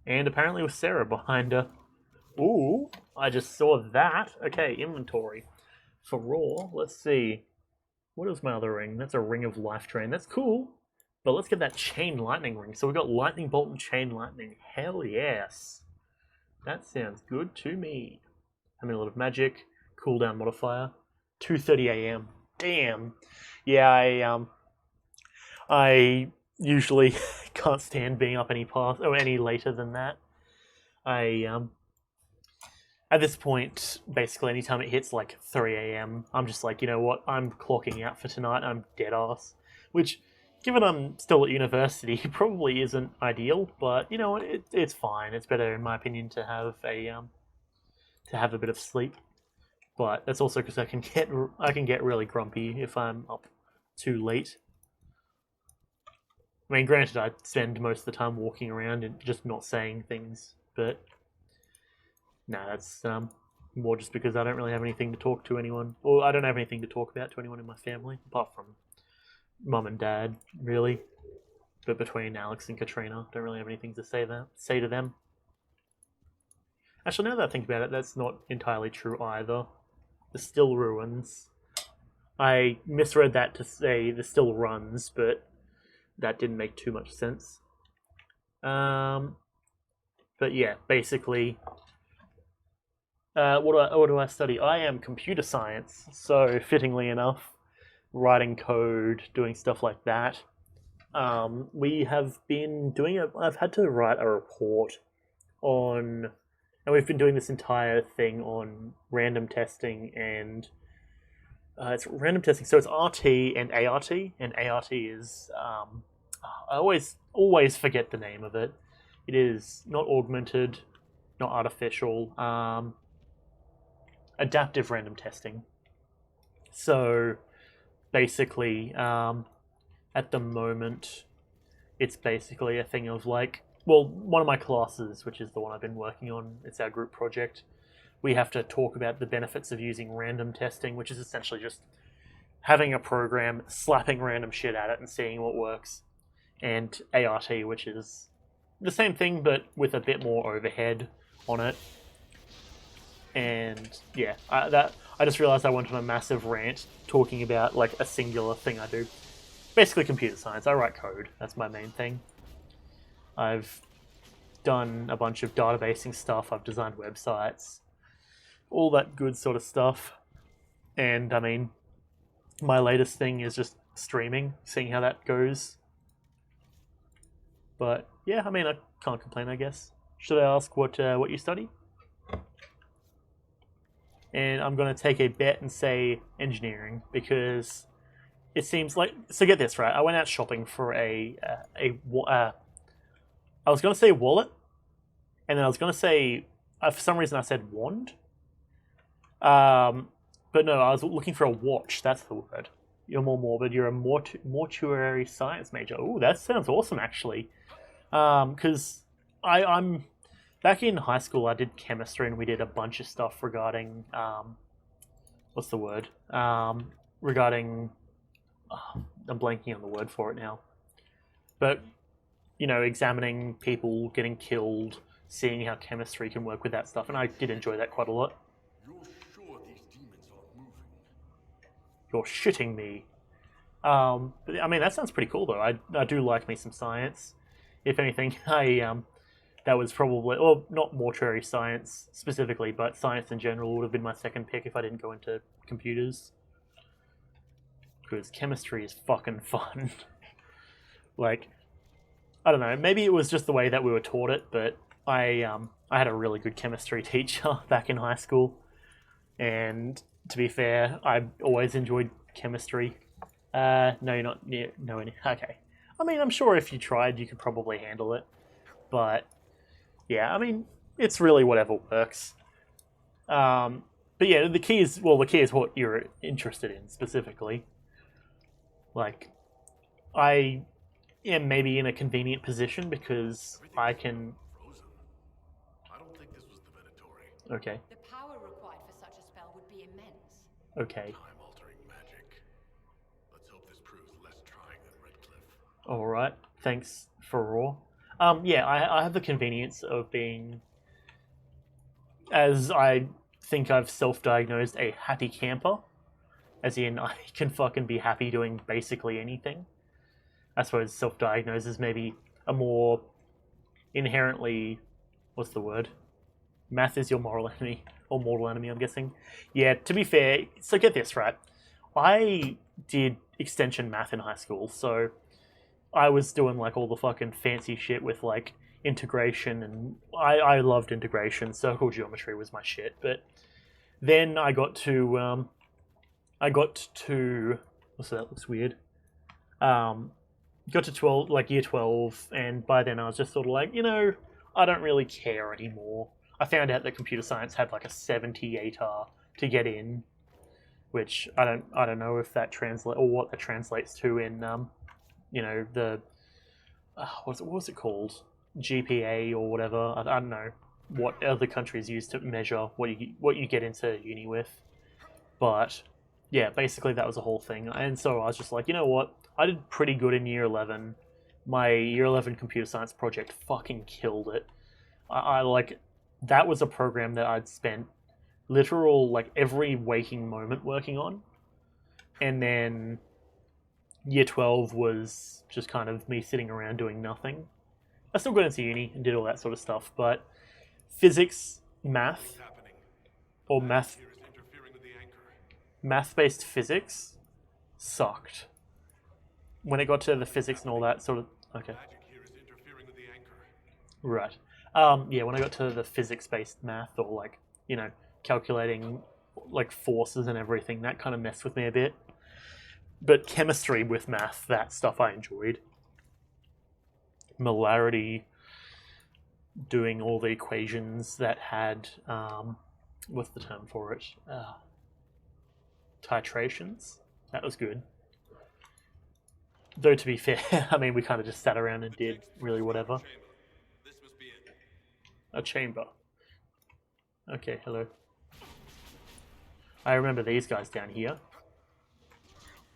And apparently with Sarah behind her. Ooh, I just saw that. Okay, inventory. For raw, let's see. What is my other ring? That's a ring of life drain. That's cool. But let's get that chain lightning ring. So we've got lightning bolt and chain lightning. Hell yes. That sounds good to me. Amulet of magic. Cooldown modifier. 2:30 AM. Damn. Yeah, I usually can't stand being up any later than that. At this point, basically anytime it hits like 3 a.m., I'm just like, you know what, I'm clocking out for tonight, I'm dead ass. Which, given I'm still at university, probably isn't ideal, but you know, it's fine. It's better, in my opinion, to have a bit of sleep. But that's also because I can get really grumpy if I'm up too late. I mean, granted, I spend most of the time walking around and just not saying things, but no, that's more just because I don't really have anything to talk to anyone, or I don't have anything to talk about to anyone in my family, apart from mum and dad, really. But between Alex and Katrina, I don't really have anything to say to them. Actually, now that I think about it, that's not entirely true either. The still ruins. I misread that to say the still runs, but that didn't make too much sense. But yeah, basically, what do I study? I am computer science, so fittingly enough, writing code, doing stuff like that. We have been doing I've had to write a report on, and we've been doing this entire thing on random testing, and it's random testing. So it's RT and ART, and ART is I always forget the name of it. It is not augmented, not artificial. Adaptive random testing. So basically, at the moment, it's basically a thing of like, well, one of my classes, which is the one I've been working on, it's our group project, we have to talk about the benefits of using random testing, which is essentially just having a program, slapping random shit at it and seeing what works, and ART, which is the same thing but with a bit more overhead on it. And yeah, I just realized I went on a massive rant talking about like a singular thing I do. Basically computer science. I write code. That's my main thing. I've done a bunch of databasing stuff. I've designed websites. All that good sort of stuff. And I mean, my latest thing is just streaming, seeing how that goes. But yeah, I mean, I can't complain, I guess. Should I ask what you study? And I'm going to take a bet and say engineering, because it seems like... So get this, right? I went out shopping for I was going to say wallet, and then I was going to say... for some reason I said wand. But no, I was looking for a watch. That's the word. You're more morbid. You're a mortuary science major. Ooh, that sounds awesome, actually. Because I'm... Back in high school, I did chemistry, and we did a bunch of stuff regarding, what's the word? Regarding, I'm blanking on the word for it now. But, you know, examining people getting killed, seeing how chemistry can work with that stuff, and I did enjoy that quite a lot. You're sure these demons aren't moving? You're shitting me. But, I mean, that sounds pretty cool, though. I do like me some science. If anything, that was probably, well, not mortuary science specifically, but science in general would have been my second pick if I didn't go into computers. Because chemistry is fucking fun. Like, I don't know, maybe it was just the way that we were taught it, but I had a really good chemistry teacher back in high school. And to be fair, I always enjoyed chemistry. No, you're not near, no, okay. I mean, I'm sure if you tried, you could probably handle it. But yeah, I mean, it's really whatever works. But yeah, the key is what you're interested in specifically. Like, I am maybe in a convenient position because I can... Frozen. I don't think this was the Venatori. Okay, The power required for such a spell would be immense. okay. Time-altering magic. Let's hope this proves less trying than Redcliffe. Alright, thanks for raw. Yeah, I have the convenience of being, as I think I've self-diagnosed, a happy camper. As in, I can fucking be happy doing basically anything. I suppose self-diagnose is maybe a more inherently... What's the word? Math is your moral enemy. Or mortal enemy, I'm guessing. Yeah, to be fair, so get this, right? I did extension math in high school, so I was doing like all the fucking fancy shit with like integration, and I loved integration. Circle geometry was my shit. But then I got to what's that? Looks weird. Got to 12, like year 12, and by then I was just sort of like, I don't really care anymore. I found out that computer science had like a 78R to get in, which I don't know if that translate or what that translates to in the what was it called, GPA or whatever. I don't know what other countries use to measure what you get into uni with, but yeah, basically that was the whole thing. And so I was just like, you know what, I did pretty good in year 11. My year 11 computer science project fucking killed it. I like, that was a program that I'd spent literal like every waking moment working on, and then year 12 was just kind of me sitting around doing nothing. I still got into uni and did all that sort of stuff, but physics, math, or math-based physics sucked. When it got to the physics and all that sort of... Okay. Right. Yeah, when I got to the physics-based math, or like, calculating like forces and everything, that kind of messed with me a bit. But chemistry with math, that stuff I enjoyed. Molarity, doing all the equations that had, what's the term for it? Titrations. That was good. Though to be fair, I mean, we kind of just sat around and did really whatever. A chamber. Okay, hello. I remember these guys down here.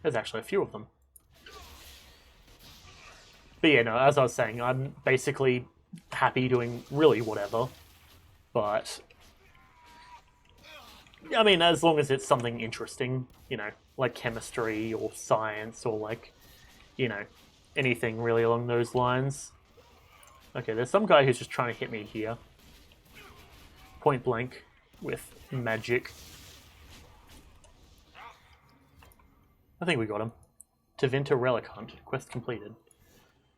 There's actually a few of them. But yeah, no, as I was saying, I'm basically happy doing really whatever. But I mean, as long as it's something interesting, like chemistry or science or like, anything really along those lines. Okay, there's some guy who's just trying to hit me here. Point blank with magic. I think we got him. Tevinter Relic Hunt. Quest completed.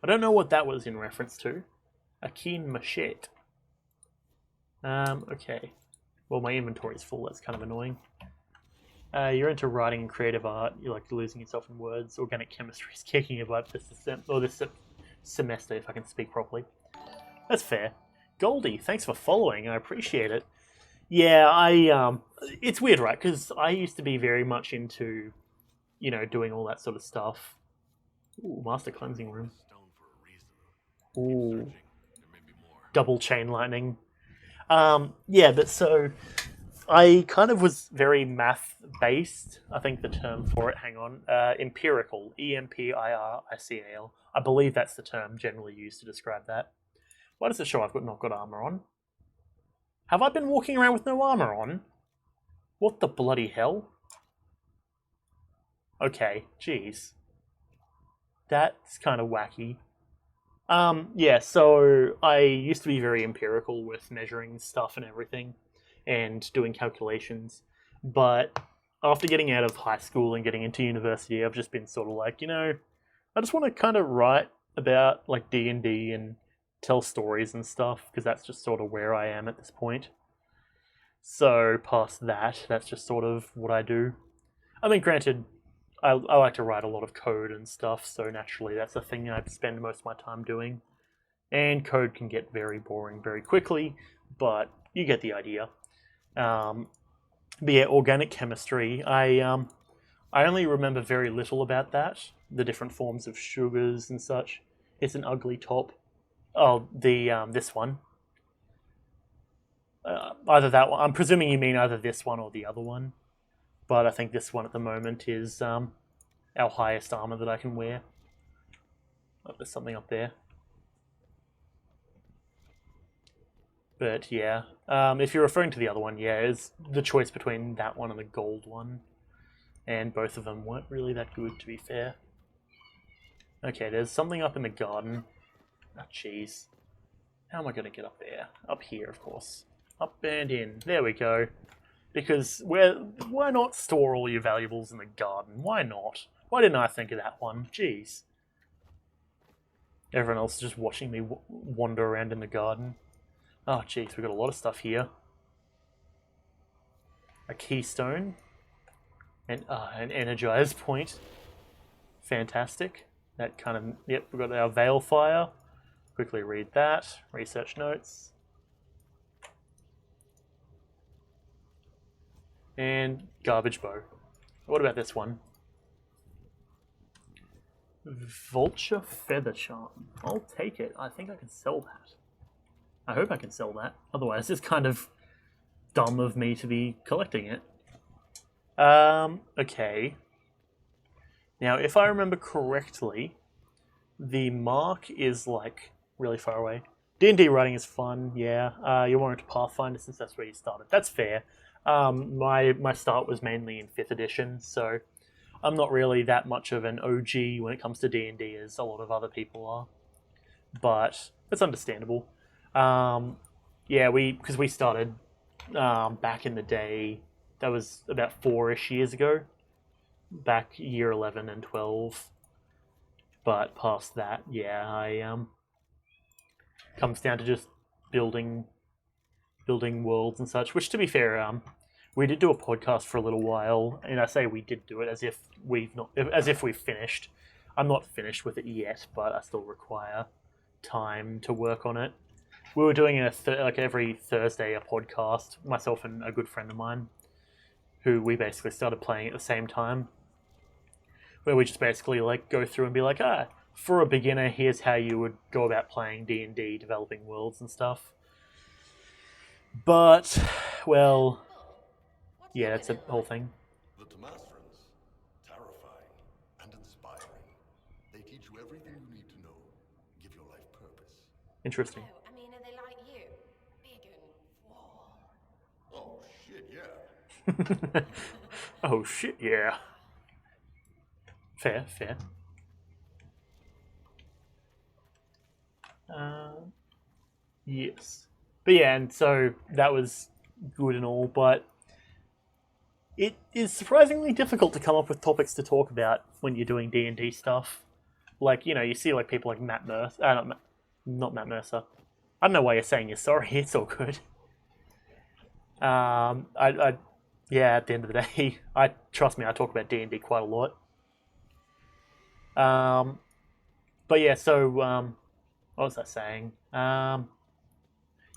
I don't know what that was in reference to. A keen machete. Okay. Well, my inventory's full. That's kind of annoying. You're into writing and creative art. You like losing yourself in words. Organic chemistry is kicking your butt this semester, if I can speak properly. That's fair. Goldie, thanks for following. I appreciate it. Yeah, it's weird, right? Because I used to be very much into, doing all that sort of stuff. Ooh, Master Cleansing Room. Ooh. Double Chain Lightning. Yeah, but so I kind of was very math-based. I think the term for it, hang on, empirical, E-M-P-I-R-I-C-A-L. I believe that's the term generally used to describe that. Why does it show I've not got armor on? Have I been walking around with no armor on? What the bloody hell? Okay, jeez. That's kind of wacky. Yeah, so I used to be very empirical with measuring stuff and everything, and doing calculations, but after getting out of high school and getting into university, I've just been sort of like, I just want to kind of write about like D&D and tell stories and stuff, because that's just sort of where I am at this point. So past that, that's just sort of what I do. I mean, granted, I like to write a lot of code and stuff, so naturally that's the thing I spend most of my time doing. And code can get very boring very quickly, but you get the idea. But yeah, organic chemistry, I only remember very little about that, the different forms of sugars and such. It's an ugly top. Oh, this one. Either that one. I'm presuming you mean either this one or the other one. But I think this one at the moment is our highest armor that I can wear. Oh, there's something up there. But yeah, if you're referring to the other one, yeah, it's the choice between that one and the gold one. And both of them weren't really that good, to be fair. Okay, there's something up in the garden. Oh, jeez. How am I going to get up there? Up here, of course. Up and in. There we go. Because why not store all your valuables in the garden? Why not? Why didn't I think of that one? Jeez. Everyone else is just watching me wander around in the garden. Oh, jeez, we've got a lot of stuff here. A keystone. And an energized point. Fantastic. That kind of... Yep, we've got our veil fire. Quickly read that. Research notes. And garbage bow. What about this one? Vulture feather charm. I'll take it. I think I can sell that. I hope I can sell that. Otherwise, it's kind of dumb of me to be collecting it. Okay. Now, if I remember correctly, the mark is like really far away. D&D writing is fun, yeah. You wanted to Pathfinder since that's where you started. That's fair. My start was mainly in 5th edition, so I'm not really that much of an OG when it comes to D&D as a lot of other people are. But it's understandable. Yeah, because we started back in the day, that was about 4-ish years ago. Back year 11 and 12. But past that, yeah, comes down to just building worlds and such, which to be fair, we did do a podcast for a little while, and I say we did do it as if we've finished. I'm not finished with it yet, but I still require time to work on it. We were doing like every Thursday a podcast, myself and a good friend of mine, who we basically started playing at the same time, where we just basically like go through and be like, for a beginner, here's how you would go about playing D&D, developing worlds and stuff. But, well, yeah, that's a whole thing. The Tomastrans, terrifying and inspiring. They teach you everything you need to know, give your life purpose. Interesting. I mean, are they like you? Big and Oh shit, yeah. Oh shit, yeah. Fair. Yes. But yeah, and so that was good and all, but it is surprisingly difficult to come up with topics to talk about when you're doing D&D stuff. Like, you see like people like Matt Mercer, not Matt Mercer. I don't know why you're saying you're sorry, it's all good. Yeah, at the end of the day, trust me, I talk about D&D quite a lot. But yeah, so, what was I saying?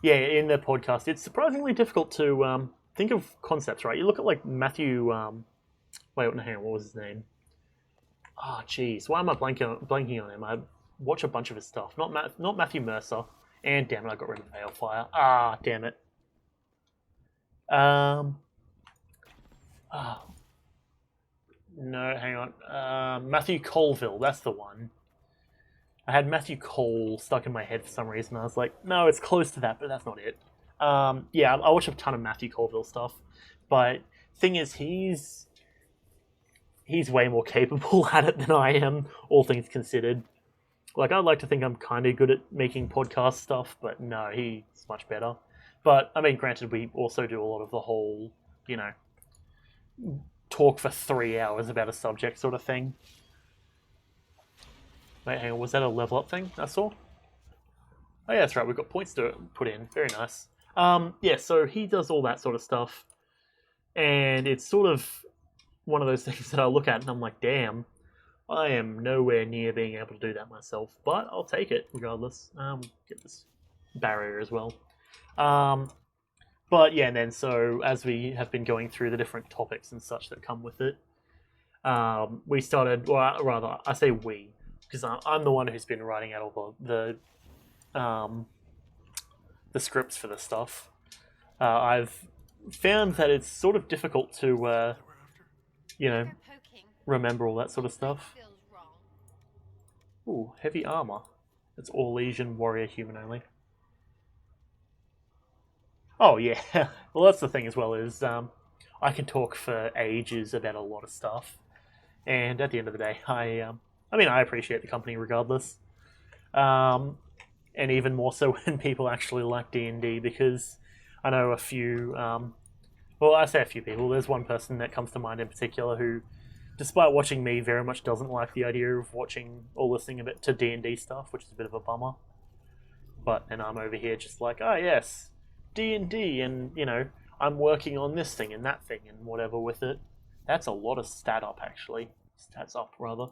Yeah, in the podcast, it's surprisingly difficult to think of concepts, right? You look at like Matthew. Hang on, what was his name? Jeez, why am I blanking on him? I watch a bunch of his stuff. Not Matthew Mercer. And damn it, I got rid of Veilfire. Damn it. No, hang on. Matthew Colville, that's the one. I had Matthew Cole stuck in my head for some reason. I was like, no, it's close to that, but that's not it. Yeah, I watch a ton of Matthew Colville stuff, but thing is, he's way more capable at it than I am, all things considered. Like, I'd like to think I'm kind of good at making podcast stuff, but no, he's much better. But, I mean, granted, we also do a lot of the whole, talk for 3 hours about a subject sort of thing. Wait, hang on, was that a level up thing I saw? Oh yeah, that's right, we've got points to put in. Very nice. Yeah, so he does all that sort of stuff. And it's sort of one of those things that I look at and I'm like, damn, I am nowhere near being able to do that myself. But I'll take it regardless. Get this barrier as well. But yeah, and then so as we have been going through the different topics and such that come with it, we started, well, rather, I say we, because I'm the one who's been writing out all the scripts for this stuff. I've found that it's sort of difficult to, remember all that sort of stuff. Ooh, heavy armor. It's all Legion, warrior, human only. Oh yeah, well that's the thing as well is I can talk for ages about a lot of stuff, and at the end of the day, I appreciate the company regardless, and even more so when people actually like D&D, because I know a few Well, I say a few people. There's one person that comes to mind in particular who, despite watching me, very much doesn't like the idea of watching or listening a bit to D&D stuff, which is a bit of a bummer. But then I'm over here just like, oh yes, D&D, and, you know, I'm working on this thing and that thing and whatever with it. That's a lot of stat up, actually. Stats up, rather.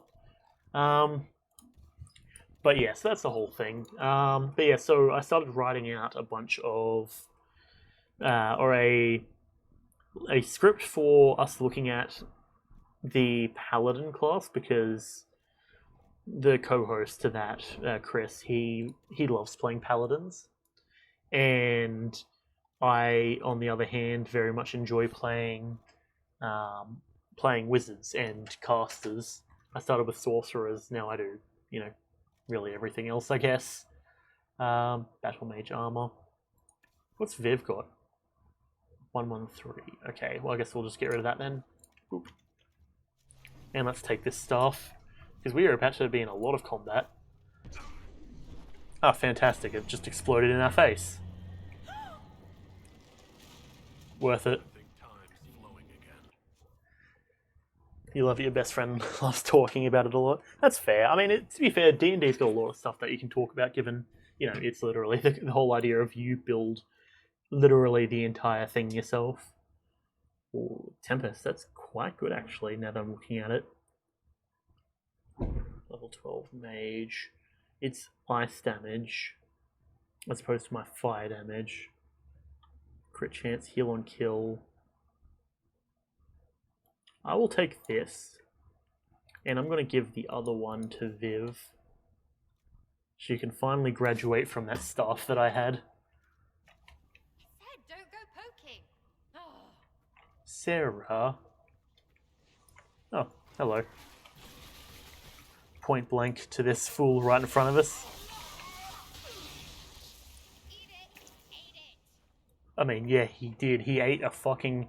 But yeah, so that's the whole thing. But yeah, so I started writing out a bunch of, or a script for us looking at the paladin class, because the co-host to that, Chris, he loves playing paladins, and I, on the other hand, very much enjoy playing wizards and casters. I started with sorcerers, now I do, you know, really everything else, I guess. Battle mage armor. What's Viv got? 113. Okay, well I guess we'll just get rid of that then. Oop. And let's take this staff, because we are about to be in a lot of combat. Ah, fantastic, it just exploded in our face. Worth it. You love it, your best friend loves talking about it a lot. That's fair. I mean, to be fair, D&D's got a lot of stuff that you can talk about, given, you know, it's literally the whole idea of you build literally the entire thing yourself. Ooh, Tempest, that's quite good actually, now that I'm looking at it. Level 12 mage. It's ice damage, as opposed to my fire damage. Crit chance, heal on kill. I will take this, and I'm going to give the other one to Viv. She can finally graduate from that staff that I had. Said don't go poking. Oh. Sarah. Oh, hello. Point blank to this fool right in front of us. Eat it. Ate it. I mean, yeah, he did. He ate a fucking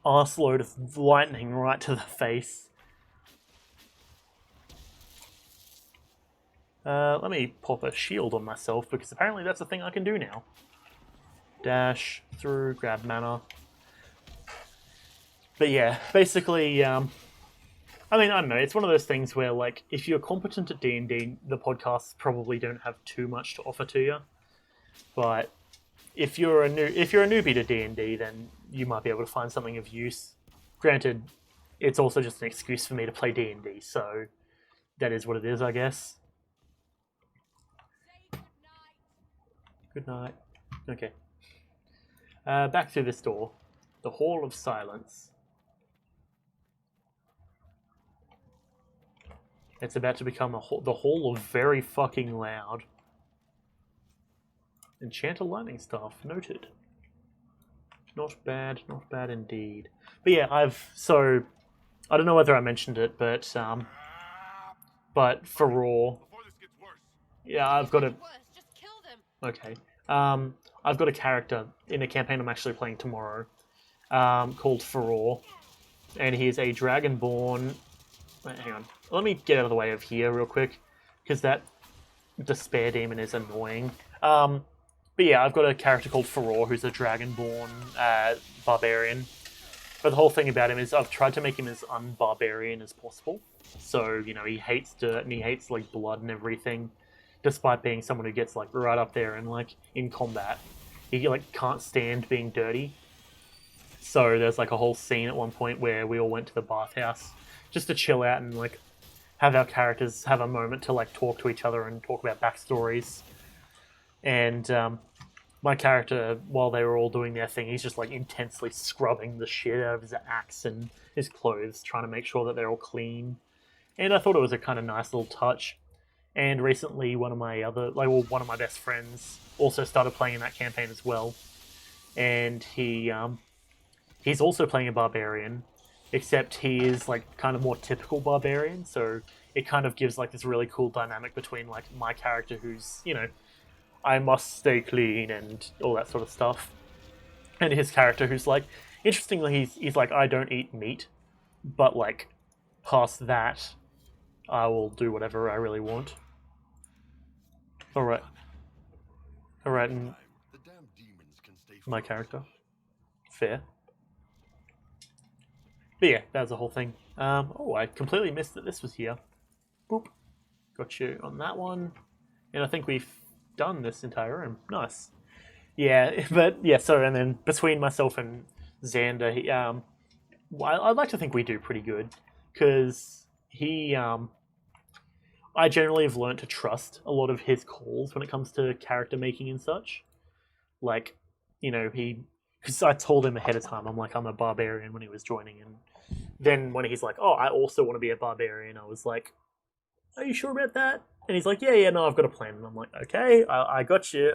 arseload of lightning right to the face. Let me pop a shield on myself, because apparently that's a thing I can do now. Dash through, grab mana. But yeah, basically, I mean, I don't know, it's one of those things where, like, if you're competent at D&D, the podcasts probably don't have too much to offer to you. But if you're a newbie to D&D, then you might be able to find something of use. Granted, it's also just an excuse for me to play D&D, so that is what it is, I guess. Say Good night. Okay. Back through this door. The Hall of Silence. It's about to become the Hall of Very Fucking Loud. Enchant a lightning staff. Noted. Not bad indeed. But yeah, I don't know whether I mentioned it, but for Raw, yeah, I've got a Worse, just kill them. okay. I've got a character in a campaign I'm actually playing tomorrow, called Faror, and he is a dragonborn. Wait, hang on, let me get out of the way of here real quick, because that despair demon is annoying. But yeah, I've got a character called Faror who's a dragonborn barbarian. But the whole thing about him is I've tried to make him as unbarbarian as possible. So, you know, he hates dirt and he hates, like, blood and everything, despite being someone who gets, like, right up there and, like, in combat. He, like, can't stand being dirty. So there's, like, a whole scene at one point where we all went to the bathhouse just to chill out and, like, have our characters have a moment to, like, talk to each other and talk about backstories. And my character, while they were all doing their thing, he's just, like, intensely scrubbing the shit out of his axe and his clothes, trying to make sure that they're all clean. And I thought it was a kind of nice little touch. And recently, one of my best friends also started playing in that campaign as well. And he's also playing a barbarian, except he is, like, kind of more typical barbarian. So it kind of gives, like, this really cool dynamic between, like, my character who's, you know, I must stay clean and all that sort of stuff, and his character who's, like, interestingly, he's like, I don't eat meat, but, like, past that, I will do whatever I really want. Alright, and The damn demons can stay my forever. character. Fair. But yeah, that was the whole thing. Oh, I completely missed that this was here. Boop. Got you on that one. And I think we've done this entire room. Nice. Yeah, but yeah, so, and then between myself and Xander, well, I'd like to think we do pretty good. Because I generally have learned to trust a lot of his calls when it comes to character making and such. Like, because I told him ahead of time, I'm like, I'm a barbarian when he was joining, and then when he's like, oh, I also want to be a barbarian, I was like, are you sure about that? And he's like, yeah, no, I've got a plan. And I'm like, okay, I got you.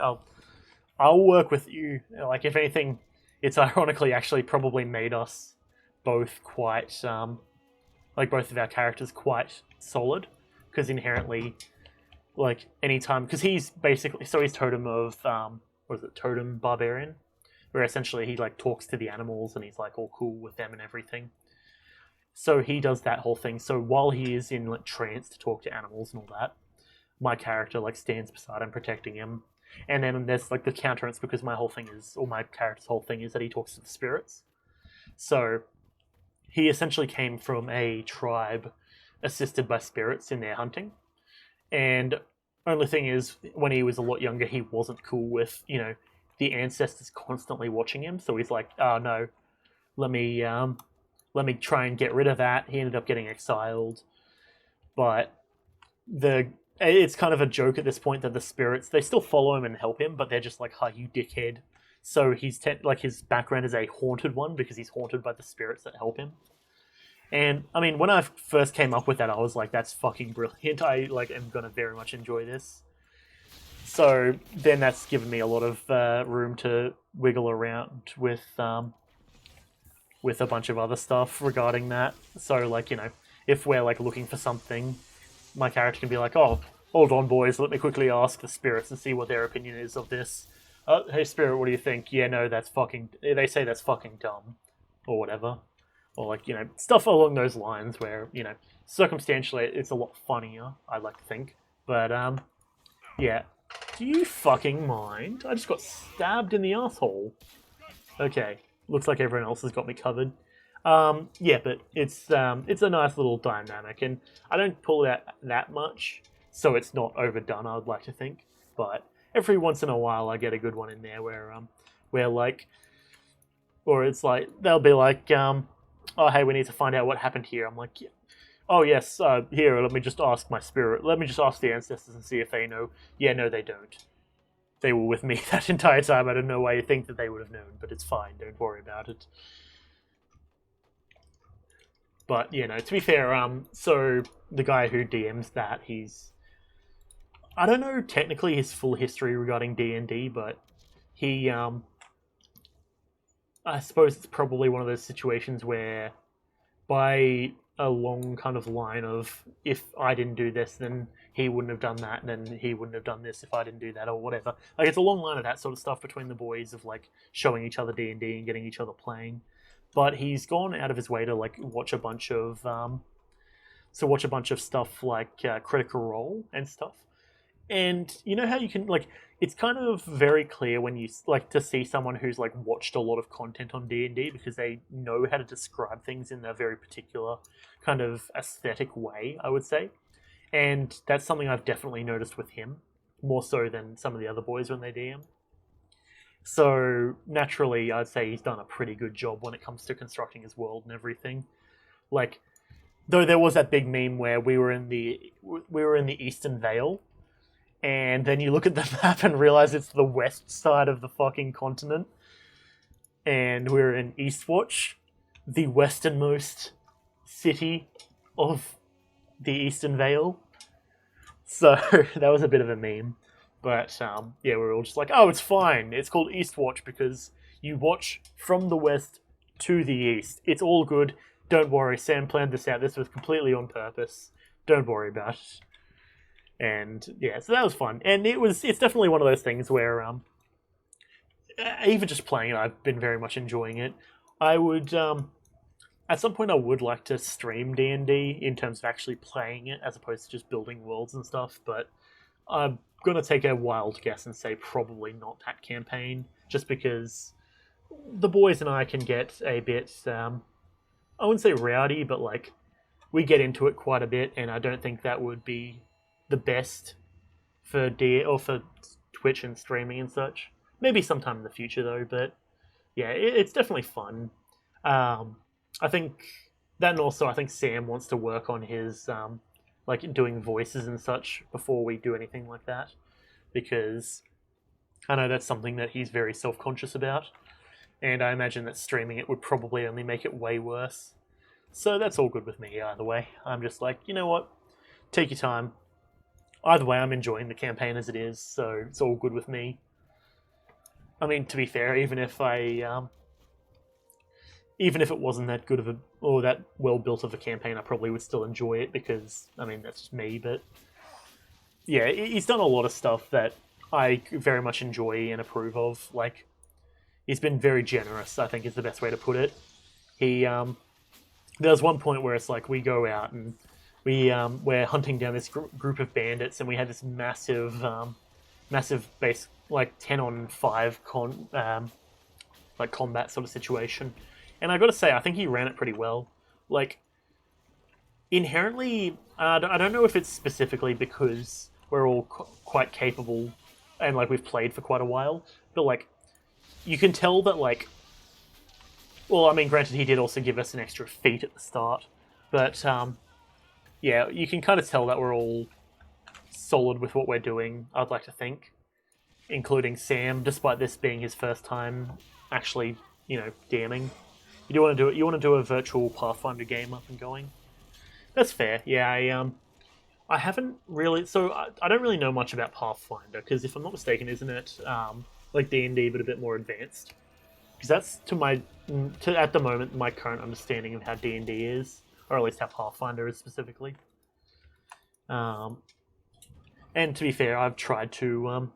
I'll work with you. Like, if anything, it's ironically actually probably made us both quite, like both of our characters quite solid, because inherently, like, anytime, because he's basically, so he's totem of, what is it, totem barbarian, where essentially he like talks to the animals and he's like all cool with them and everything. So he does that whole thing. So while he is in like trance to talk to animals and all that, my character like stands beside him, protecting him. And then there's like the counterance, because my character's whole thing is that he talks to the spirits. So he essentially came from a tribe assisted by spirits in their hunting. And only thing is, when he was a lot younger, he wasn't cool with, the ancestors constantly watching him. So he's like, oh no, let me try and get rid of that. He ended up getting exiled. But it's kind of a joke at this point that the spirits, they still follow him and help him, but they're just like, "Ha, you dickhead." So he's like, his background is a haunted one because he's haunted by the spirits that help him. And I mean, when I first came up with that, I was like, "That's fucking brilliant." I like am gonna very much enjoy this. So then that's given me a lot of room to wiggle around with a bunch of other stuff regarding that. So like, if we're like looking for something, my character can be like, "Oh, hold on, boys. Let me quickly ask the spirits and see what their opinion is of this." Hey, spirit, what do you think? Yeah, no, that's fucking. They say that's fucking dumb, or whatever, or like stuff along those lines. Where circumstantially, it's a lot funnier. I like to think, but yeah. Do you fucking mind? I just got stabbed in the asshole. Okay, looks like everyone else has got me covered. Yeah, but it's a nice little dynamic, and I don't pull it out that much, so it's not overdone, I would like to think. But every once in a while, I get a good one in there where like, or it's like they'll be like, oh hey, we need to find out what happened here. I'm like, yeah. Oh yes, here, let me just ask my spirit. Let me just ask the ancestors and see if they know. Yeah, no, they don't. They were with me that entire time. I don't know why you think that they would have known, but it's fine. Don't worry about it. But, to be fair, so the guy who DMs that, I don't know technically his full history regarding D&D, but he, I suppose it's probably one of those situations where by a long kind of line of, if I didn't do this, then he wouldn't have done that, and then he wouldn't have done this if I didn't do that, or whatever. Like, it's a long line of that sort of stuff between the boys of, like, showing each other D&D and getting each other playing. But he's gone out of his way to like watch a bunch of stuff like Critical Role and stuff. And you know how you can like, it's kind of very clear when you like to see someone who's like watched a lot of content on D&D, because they know how to describe things in a very particular kind of aesthetic way, I would say. And that's something I've definitely noticed with him, more so than some of the other boys when they DM. So naturally, I'd say he's done a pretty good job when it comes to constructing his world and everything. Like, though there was that big meme where we were in the Eastern Vale, and then you look at the map and realize it's the west side of the fucking continent, and we're in Eastwatch, the westernmost city of the Eastern Vale. So that was a bit of a meme. But, yeah, we were all just like, oh, it's fine. It's called Eastwatch because you watch from the west to the east. It's all good. Don't worry. Sam planned this out. This was completely on purpose. Don't worry about it. And, yeah, so that was fun. And it's definitely one of those things where, even just playing it, I've been very much enjoying it. I would, at some point I would like to stream D&D in terms of actually playing it, as opposed to just building worlds and stuff, but I'm gonna take a wild guess and say probably not that campaign, just because the boys and I can get a bit I wouldn't say rowdy, but like we get into it quite a bit, and I don't think that would be the best for or for Twitch and streaming and such. Maybe sometime in the future though, but yeah, it's definitely fun. I think that, and also I think Sam wants to work on his like doing voices and such before we do anything like that, because I know that's something that he's very self-conscious about, and I imagine that streaming it would probably only make it way worse. So that's all good with me either way. I'm just like, you know what? Take your time. Either way, I'm enjoying the campaign as it is, so it's all good with me. I mean, to be fair, even if it wasn't that good of or that well built of a campaign, I probably would still enjoy it because, I mean, that's just me. But yeah, he's done a lot of stuff that I very much enjoy and approve of. Like, he's been very generous, I think is the best way to put it. There's one point where it's like we go out and we're hunting down this group of bandits, and we had this massive base, like 10-on-5 like combat sort of situation. And I got to say, I think he ran it pretty well. Like, inherently, I don't know if it's specifically because we're all quite capable and like we've played for quite a while, but like you can tell that like. Well, I mean, granted, he did also give us an extra feat at the start, but yeah, you can kind of tell that we're all solid with what we're doing, I'd like to think, including Sam, despite this being his first time actually, DMing. You want to do a virtual Pathfinder game up and going? That's fair. Yeah, I haven't really, so I don't really know much about Pathfinder, because if I'm not mistaken, isn't it like D&D but a bit more advanced? Because that's at the moment my current understanding of how D&D is, or at least how Pathfinder is specifically. And to be fair, I've tried to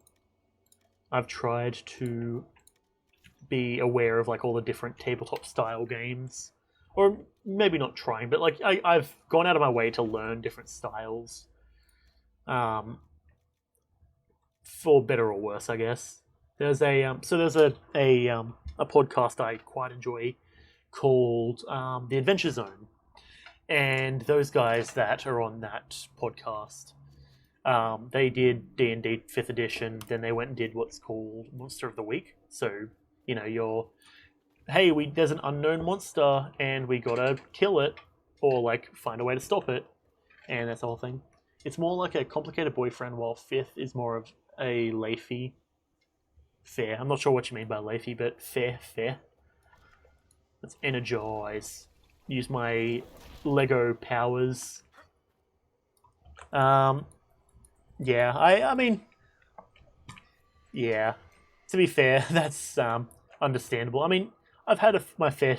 be aware of like all the different tabletop style games, or maybe not trying, but like I've gone out of my way to learn different styles, for better or worse, I guess. There's a podcast I quite enjoy called The Adventure Zone, and those guys that are on that podcast, they did D&D 5th edition, then they went and did what's called Monster of the Week. So there's an unknown monster and we gotta kill it or like find a way to stop it, and that's the whole thing. It's more like a complicated boyfriend, while 5th is more of a Leafy fair. I'm not sure what you mean by Leafy, but fair. Let's energize. Use my Lego powers. Yeah, I mean, yeah. To be fair, that's understandable. I mean, I've had my fair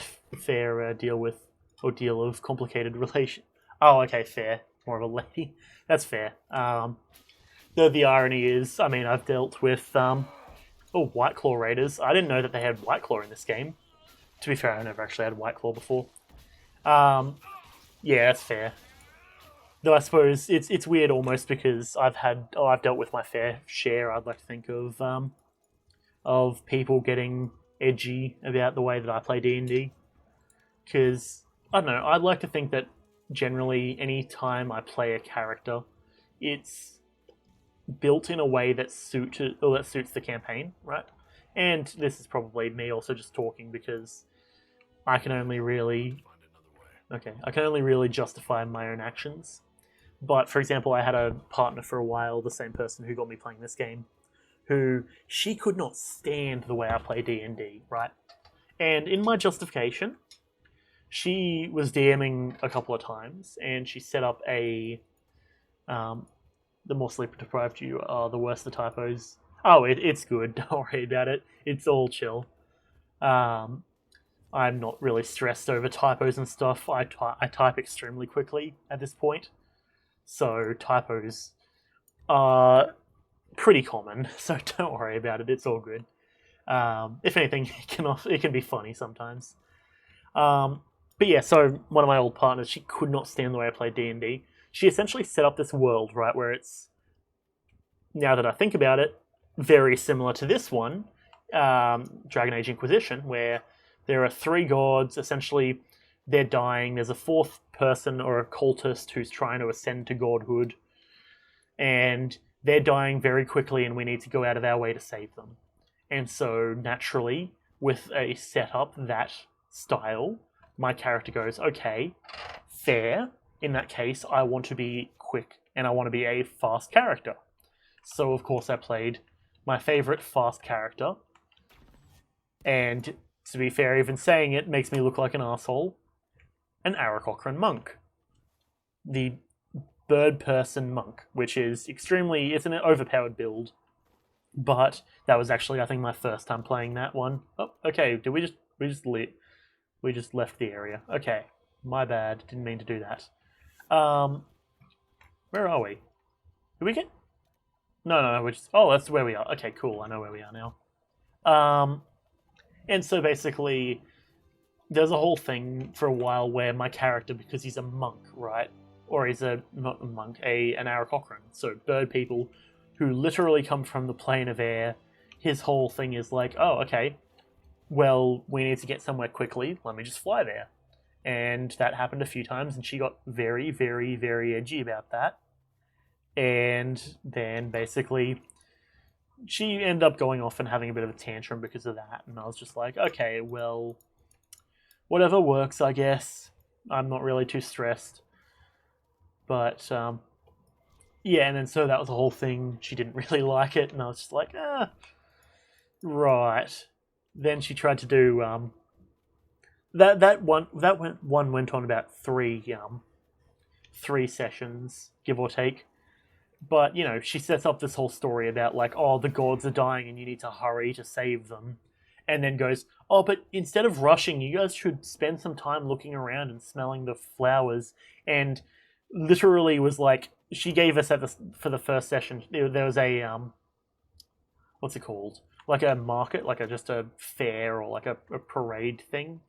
deal of complicated relation. Oh, okay, fair. More of a lady. That's fair. The irony is, I mean, I've dealt with White Claw Raiders. I didn't know that they had White Claw in this game. To be fair, I never actually had White Claw before. Yeah, that's fair. Though I suppose it's weird almost because I've dealt with my fair share, I'd like to think, of people getting edgy about the way that I play D&D. Because, I don't know, I'd like to think that generally any time I play a character, it's built in a way that suits the campaign, right? And this is probably me also just talking because I can only really justify my own actions. But for example, I had a partner for a while, the same person who got me playing this game, who she could not stand the way I play D&D, right? And in my justification, she was DMing a couple of times, and she set up the more sleep deprived you are, the worse the typos. Oh, it's good. Don't worry about it. It's all chill. I'm not really stressed over typos and stuff. I type extremely quickly at this point, so typos are pretty common. So don't worry about it. It's all good. If anything, it can be funny sometimes. But yeah, so one of my old partners, she could not stand the way I played D&D. She essentially set up this world, right, where it's, now that I think about it, very similar to this one, Dragon Age Inquisition, where there are 3 gods. Essentially, they're dying. There's a fourth person or a cultist who's trying to ascend to godhood, and they're dying very quickly, and we need to go out of our way to save them. And so, naturally, with a setup that style, my character goes, okay, fair. In that case, I want to be quick, and I want to be a fast character. So, of course, I played my favorite fast character. And, to be fair, even saying it makes me look like an asshole. An Aarakocra monk. The bird person monk, which is extremely, it's an overpowered build. But that was actually, I think, my first time playing that one. Oh, okay, did we just left the area. Okay, my bad, didn't mean to do that. Where are we? Did we get? No, we're just, oh, that's where we are. Okay, cool, I know where we are now. And so basically, there's a whole thing for a while where my character, because he's a monk, right? Or he's not a monk, an Aarakocran. So bird people who literally come from the plane of air. His whole thing is like, oh, okay, well, we need to get somewhere quickly. Let me just fly there. And that happened a few times, and she got very, very, very edgy about that. And then basically, she ended up going off and having a bit of a tantrum because of that. And I was just like, okay, well, whatever works, I guess. I'm not really too stressed. But, yeah, and then so that was the whole thing. She didn't really like it, and I was just like, right. Then she tried to do, that one went on about three sessions, give or take. But, you know, she sets up this whole story about, like, oh, the gods are dying and you need to hurry to save them. And then goes, oh, but instead of rushing, you guys should spend some time looking around and smelling the flowers. And literally was like, she gave us for the first session, there was a, what's it called? Like a market, like just a fair or like a parade thing.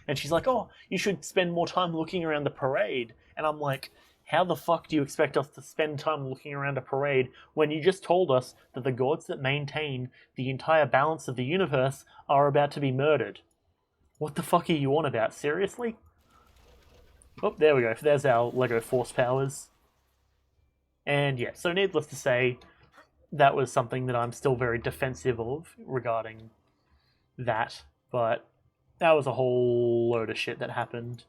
And she's like, oh, you should spend more time looking around the parade. And I'm like, how the fuck do you expect us to spend time looking around a parade when you just told us that the gods that maintain the entire balance of the universe are about to be murdered? What the fuck are you on about? Seriously? Oh, there we go. There's our Lego Force powers. And yeah, so needless to say, that was something that I'm still very defensive of regarding that. But that was a whole load of shit that happened.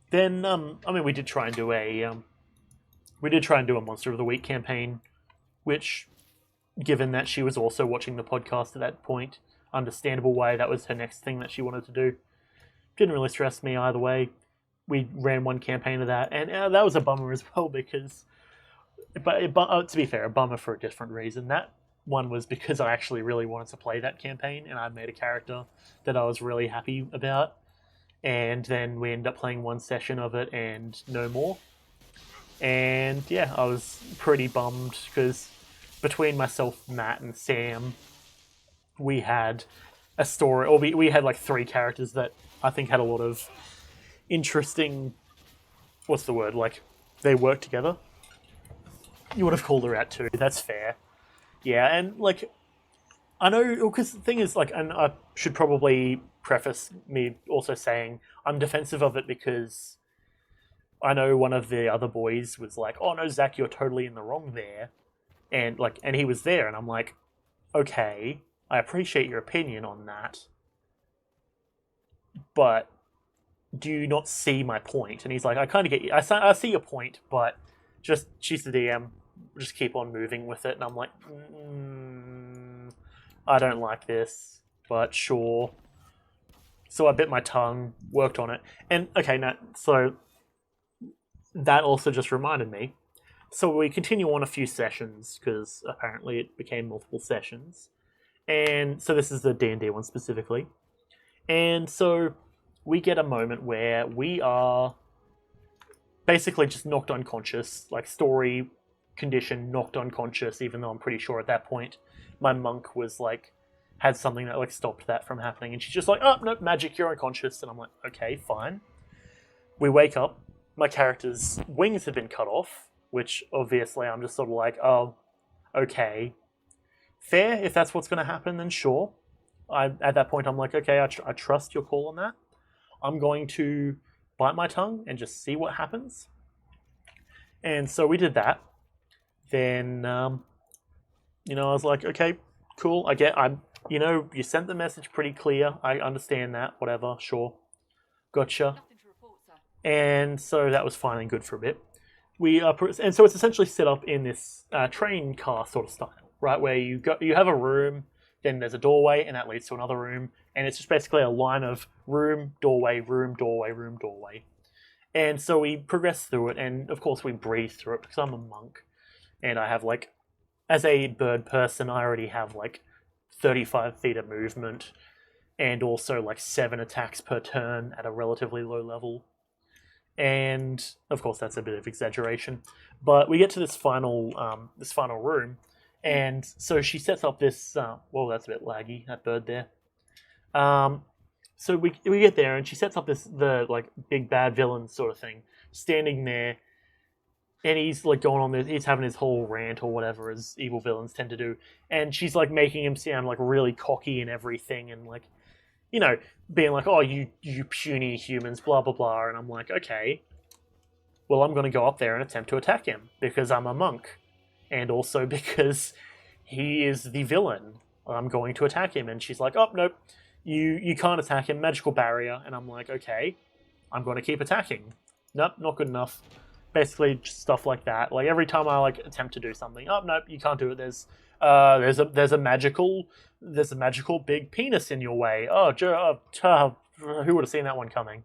Then, I mean, we did try and do a Monster of the Week campaign, which, given that she was also watching the podcast at that point, understandable why that was her next thing that she wanted to do. Didn't really stress me either way. We ran one campaign of that, and that was a bummer as well because, to be fair, a bummer for a different reason. That one was because I actually really wanted to play that campaign, and I made a character that I was really happy about. And then we ended up playing one session of it and no more. And yeah, I was pretty bummed because between myself, Matt, and Sam, we had a story, or we had like three characters that I think had a lot of interesting, what's the word, like they worked together. You would have called her out too, that's fair. Yeah, and like, I know, because the thing is, like, and I should probably preface me also saying I'm defensive of it because I know one of the other boys was like, oh no, Zach, you're totally in the wrong there. And he was there, and I'm like, okay, I appreciate your opinion on that, but do you not see my point? And he's like, I kind of get you. I see your point, but just, she's the DM, just keep on moving with it. And I'm like, I don't like this, but sure. So I bit my tongue, worked on it. And, okay, now, so that also just reminded me. So we continue on a few sessions, because apparently it became multiple sessions. And so this is the D&D one specifically. And so we get a moment where we are basically just knocked unconscious, like story condition knocked unconscious, even though I'm pretty sure at that point my monk was like, had something that like stopped that from happening, and she's just like, oh, no, magic, you're unconscious. And I'm like, okay, fine. We wake up, my character's wings have been cut off, which obviously I'm just sort of like, oh, okay. Fair, if that's what's going to happen, then sure. At that point, I'm like, okay, I trust your call on that. I'm going to bite my tongue and just see what happens. And so we did that. Then, you know, I was like, okay, cool. You know, you sent the message pretty clear. I understand that. Whatever, sure. Gotcha. Nothing to report, sir. And so that was fine and good for a bit. And so it's essentially set up in this train car sort of style, right? Where you have a room, then there's a doorway, and that leads to another room, and it's just basically a line of room, doorway, room, doorway, room, doorway. And so we progress through it, and of course we breathe through it because I'm a monk, and I have like, as a bird person, I already have like 35 feet of movement, and also like 7 attacks per turn at a relatively low level. And of course that's a bit of exaggeration, but we get to this final room, and so she sets up this well, that's a bit laggy, that bird there. So we get there, and she sets up the like big bad villain sort of thing standing there, and he's like going on this, he's having his whole rant or whatever, as evil villains tend to do, and she's like making him sound like really cocky and everything, and like, you know, being like, oh, you puny humans, blah, blah, blah. And I'm like, okay, well, I'm going to go up there and attempt to attack him because I'm a monk. And also because he is the villain. I'm going to attack him. And she's like, oh, nope, you can't attack him, magical barrier. And I'm like, okay, I'm going to keep attacking. Nope, not good enough. Basically, just stuff like that. Like, every time I like attempt to do something, oh, nope, you can't do it. There's a magical big penis in your way. Oh, who would have seen that one coming?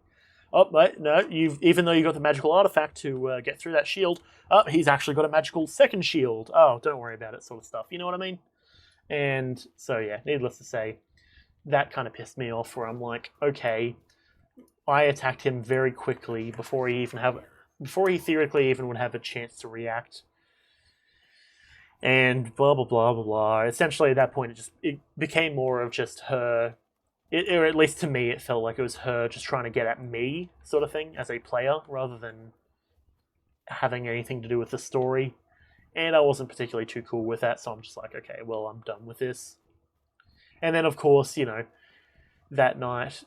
Oh, wait, no, even though you got the magical artifact to get through that shield, he's actually got a magical second shield. Oh, don't worry about it, sort of stuff. You know what I mean? And so yeah, needless to say, that kind of pissed me off. Where I'm like, okay, I attacked him very quickly before he theoretically even would have a chance to react. And blah, blah, blah, blah, blah. Essentially, at that point, it became more of just her, or at least to me, it felt like it was her just trying to get at me, sort of thing, as a player, rather than having anything to do with the story. And I wasn't particularly too cool with that, so I'm just like, okay, well, I'm done with this. And then, of course, you know, that night,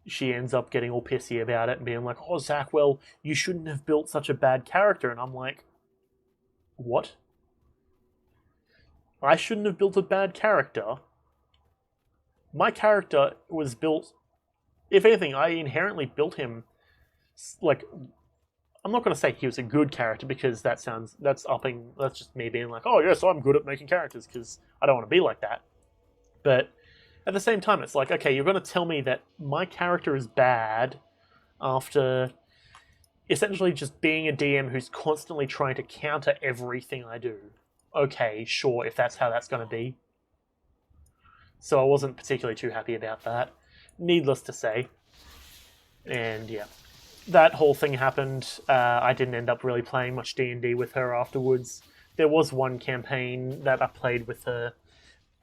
she ends up getting all pissy about it and being like, oh, Zach, well, you shouldn't have built such a bad character. And I'm like, what? I shouldn't have built a bad character. My character was built... If anything, I inherently built him... Like, I'm not going to say he was a good character, because that's just me being like, oh, yes, I'm good at making characters, because I don't want to be like that. But at the same time, it's like, okay, you're going to tell me that my character is bad after essentially just being a DM who's constantly trying to counter everything I do. Okay, sure, if that's how that's going to be. So I wasn't particularly too happy about that, needless to say. And yeah, that whole thing happened. I didn't end up really playing much D&D with her afterwards. There was one campaign that I played with her,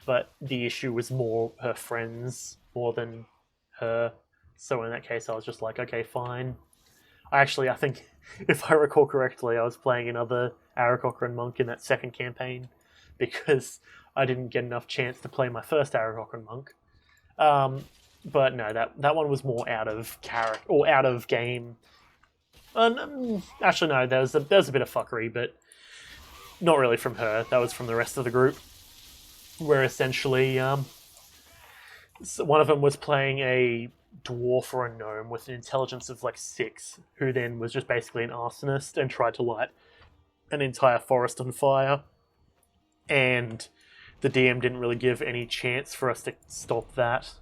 but the issue was more her friends more than her. So in that case, I was just like, okay, fine. I think, if I recall correctly, I was playing another Aarakocra monk in that second campaign, because I didn't get enough chance to play my first Aarakocra monk. But no, that one was more out of character, or out of game. Actually, no, there was a bit of fuckery, but not really from her. That was from the rest of the group, where essentially one of them was playing a dwarf or a gnome with an intelligence of like 6, who then was just basically an arsonist and tried to light an entire forest on fire. And the DM didn't really give any chance for us to stop that.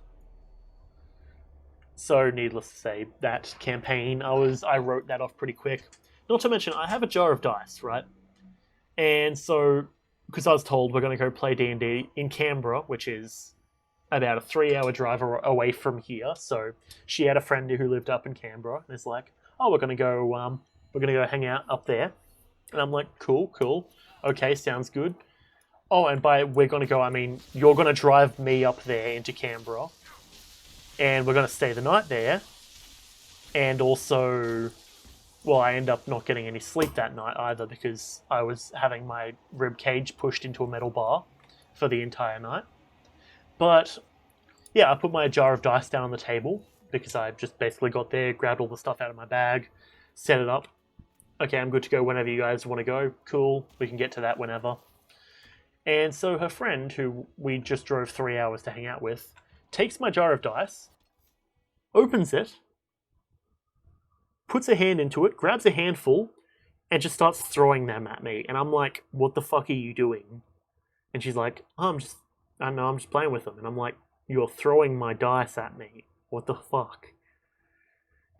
So, needless to say, that campaign, I wrote that off pretty quick. Not to mention, I have a jar of dice, right? And so, because I was told we're going to go play D&D in Canberra, which is about a 3-hour drive away from here. So she had a friend who lived up in Canberra, and it's like, oh, we're gonna go hang out up there. And I'm like, cool, okay, sounds good. Oh, and by we're gonna go, I mean you're gonna drive me up there into Canberra, and we're gonna stay the night there. And also, well, I end up not getting any sleep that night either, because I was having my rib cage pushed into a metal bar for the entire night. But yeah, I put my jar of dice down on the table, because I just basically got there, grabbed all the stuff out of my bag, set it up. Okay, I'm good to go whenever you guys want to go. Cool, we can get to that whenever. And so her friend, who we just drove 3 hours to hang out with, takes my jar of dice, opens it, puts a hand into it, grabs a handful, and just starts throwing them at me. And I'm like, what the fuck are you doing? And she's like, oh, I'm just playing with them. And I'm like, you're throwing my dice at me. What the fuck?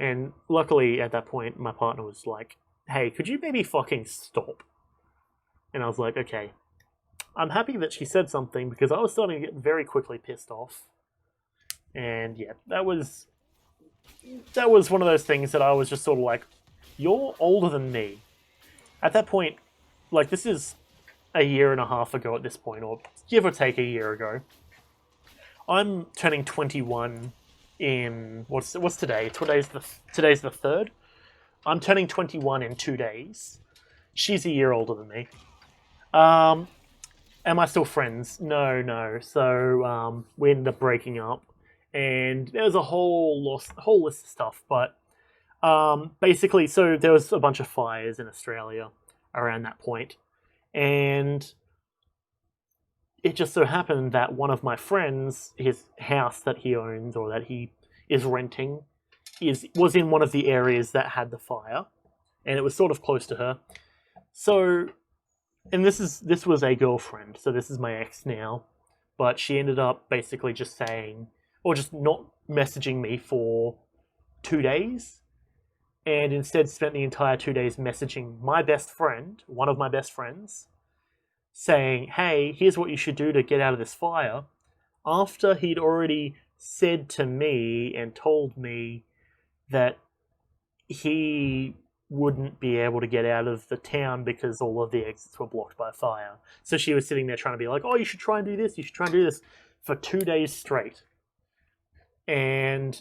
And luckily, at that point, my partner was like, hey, could you maybe fucking stop? And I was like, okay. I'm happy that she said something, because I was starting to get very quickly pissed off. And yeah, that was one of those things that I was just sort of like, you're older than me. At that point, like, this is a year and a half ago at this point, or give or take a year ago. I'm turning 21 in, what's today? Today's the 3rd. I'm turning 21 in 2 days. She's a year older than me. Am I still friends? No. So we ended up breaking up, and there was a whole list of stuff. But basically, so there was a bunch of fires in Australia around that point, and it just so happened that one of my friends, his house that he owns or that he is renting, was in one of the areas that had the fire, and it was sort of close to her. So, and this was a girlfriend, so this is my ex now, but she ended up basically just saying, or just not messaging me for 2 days, and instead spent the entire 2 days messaging my best friend, one of my best friends, saying, hey, here's what you should do to get out of this fire, after he'd already said to me and told me that he wouldn't be able to get out of the town because all of the exits were blocked by fire. So she was sitting there trying to be like, oh, you should try and do this, you should try and do this, for 2 days straight. And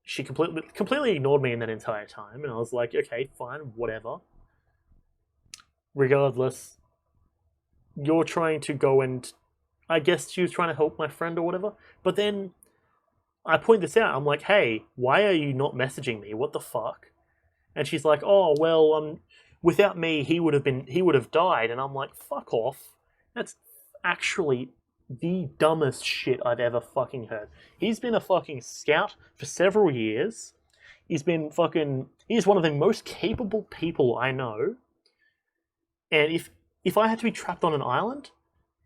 she completely ignored me in that entire time, and I was like, okay, fine, whatever. Regardless, you're trying to go and... I guess she was trying to help my friend or whatever, but then I point this out, I'm like, hey, why are you not messaging me? What the fuck? And she's like, oh, well, without me, he would have died. And I'm like, fuck off. That's actually the dumbest shit I've ever fucking heard. He's been a fucking scout for several years. He's one of the most capable people I know. And if I had to be trapped on an island,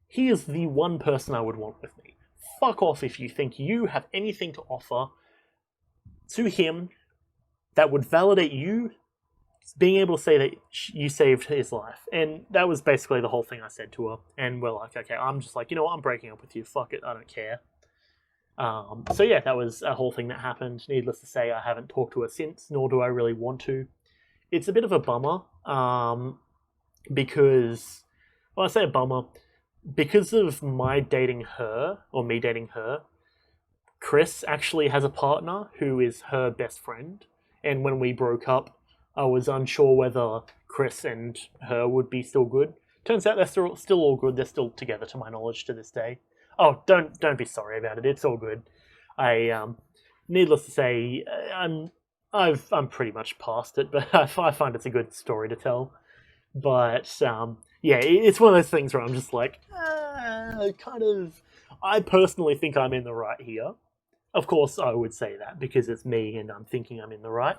he is the one person I would want with me. Fuck off if you think you have anything to offer to him that would validate you being able to say that you saved his life. And that was basically the whole thing I said to her. And we're like, okay, I'm just like, you know what, I'm breaking up with you. Fuck it, I don't care. So yeah, that was a whole thing that happened. Needless to say, I haven't talked to her since, nor do I really want to. It's a bit of a bummer, because... Well, I say a bummer, because of me dating her, Chris actually has a partner who is her best friend. And when we broke up, I was unsure whether Chris and her would be still good. Turns out they're still all good. They're still together, to my knowledge, to this day. Oh, don't be sorry about it. It's all good. Needless to say, I'm pretty much past it, but I find it's a good story to tell. But yeah, it's one of those things where I'm just like, I personally think I'm in the right here. Of course, I would say that because it's me and I'm thinking I'm in the right.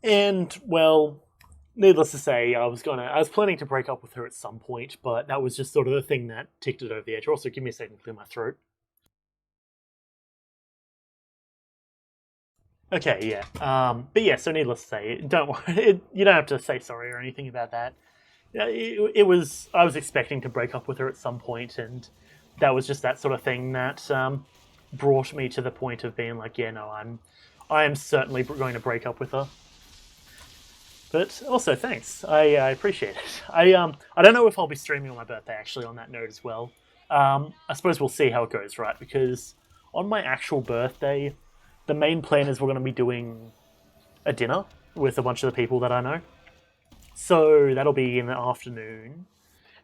And, well, needless to say, I was planning to break up with her at some point, but that was just sort of the thing that ticked it over the edge. Also, give me a second to clear my throat. Okay, yeah. But yeah, so needless to say, don't worry. You don't have to say sorry or anything about that. I was expecting to break up with her at some point, and that was just that sort of thing that brought me to the point of being like, yeah, no, I am certainly going to break up with her. But also, thanks. I appreciate it. I don't know if I'll be streaming on my birthday, actually, on that note as well. I suppose we'll see how it goes, right? Because on my actual birthday, the main plan is we're going to be doing a dinner with a bunch of the people that I know. So that'll be in the afternoon.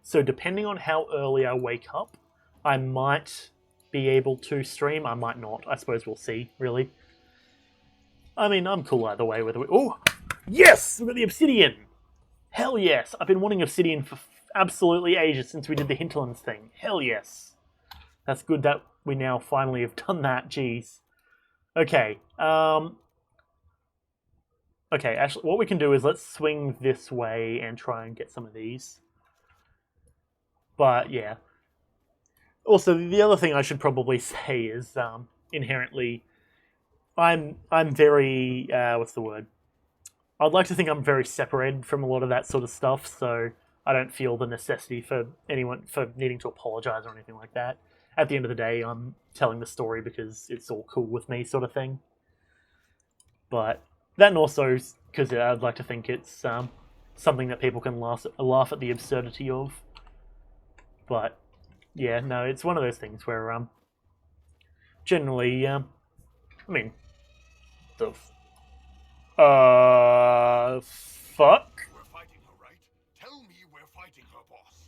So depending on how early I wake up, I might be able to stream. I might not. I suppose we'll see, really. I mean, I'm cool either way. Whether we... Oh! Yes! We've got the obsidian! Hell yes! I've been wanting obsidian for absolutely ages since we did the hinterlands thing. Hell yes! That's good that we now finally have done that. Jeez. Okay. Okay, actually, what we can do is let's swing this way and try and get some of these. But, yeah. Also, the other thing I should probably say is, inherently, I'm very, what's the word? I'd like to think I'm very separated from a lot of that sort of stuff, so I don't feel the necessity for anyone, for needing to apologize or anything like that. At the end of the day, I'm telling the story because it's all cool with me, sort of thing. But that, and also because I'd like to think it's something that people can laugh at the absurdity of. But yeah, no, it's one of those things where generally, I mean, the fuck. We're fighting her, right? Tell me we're fighting her, boss.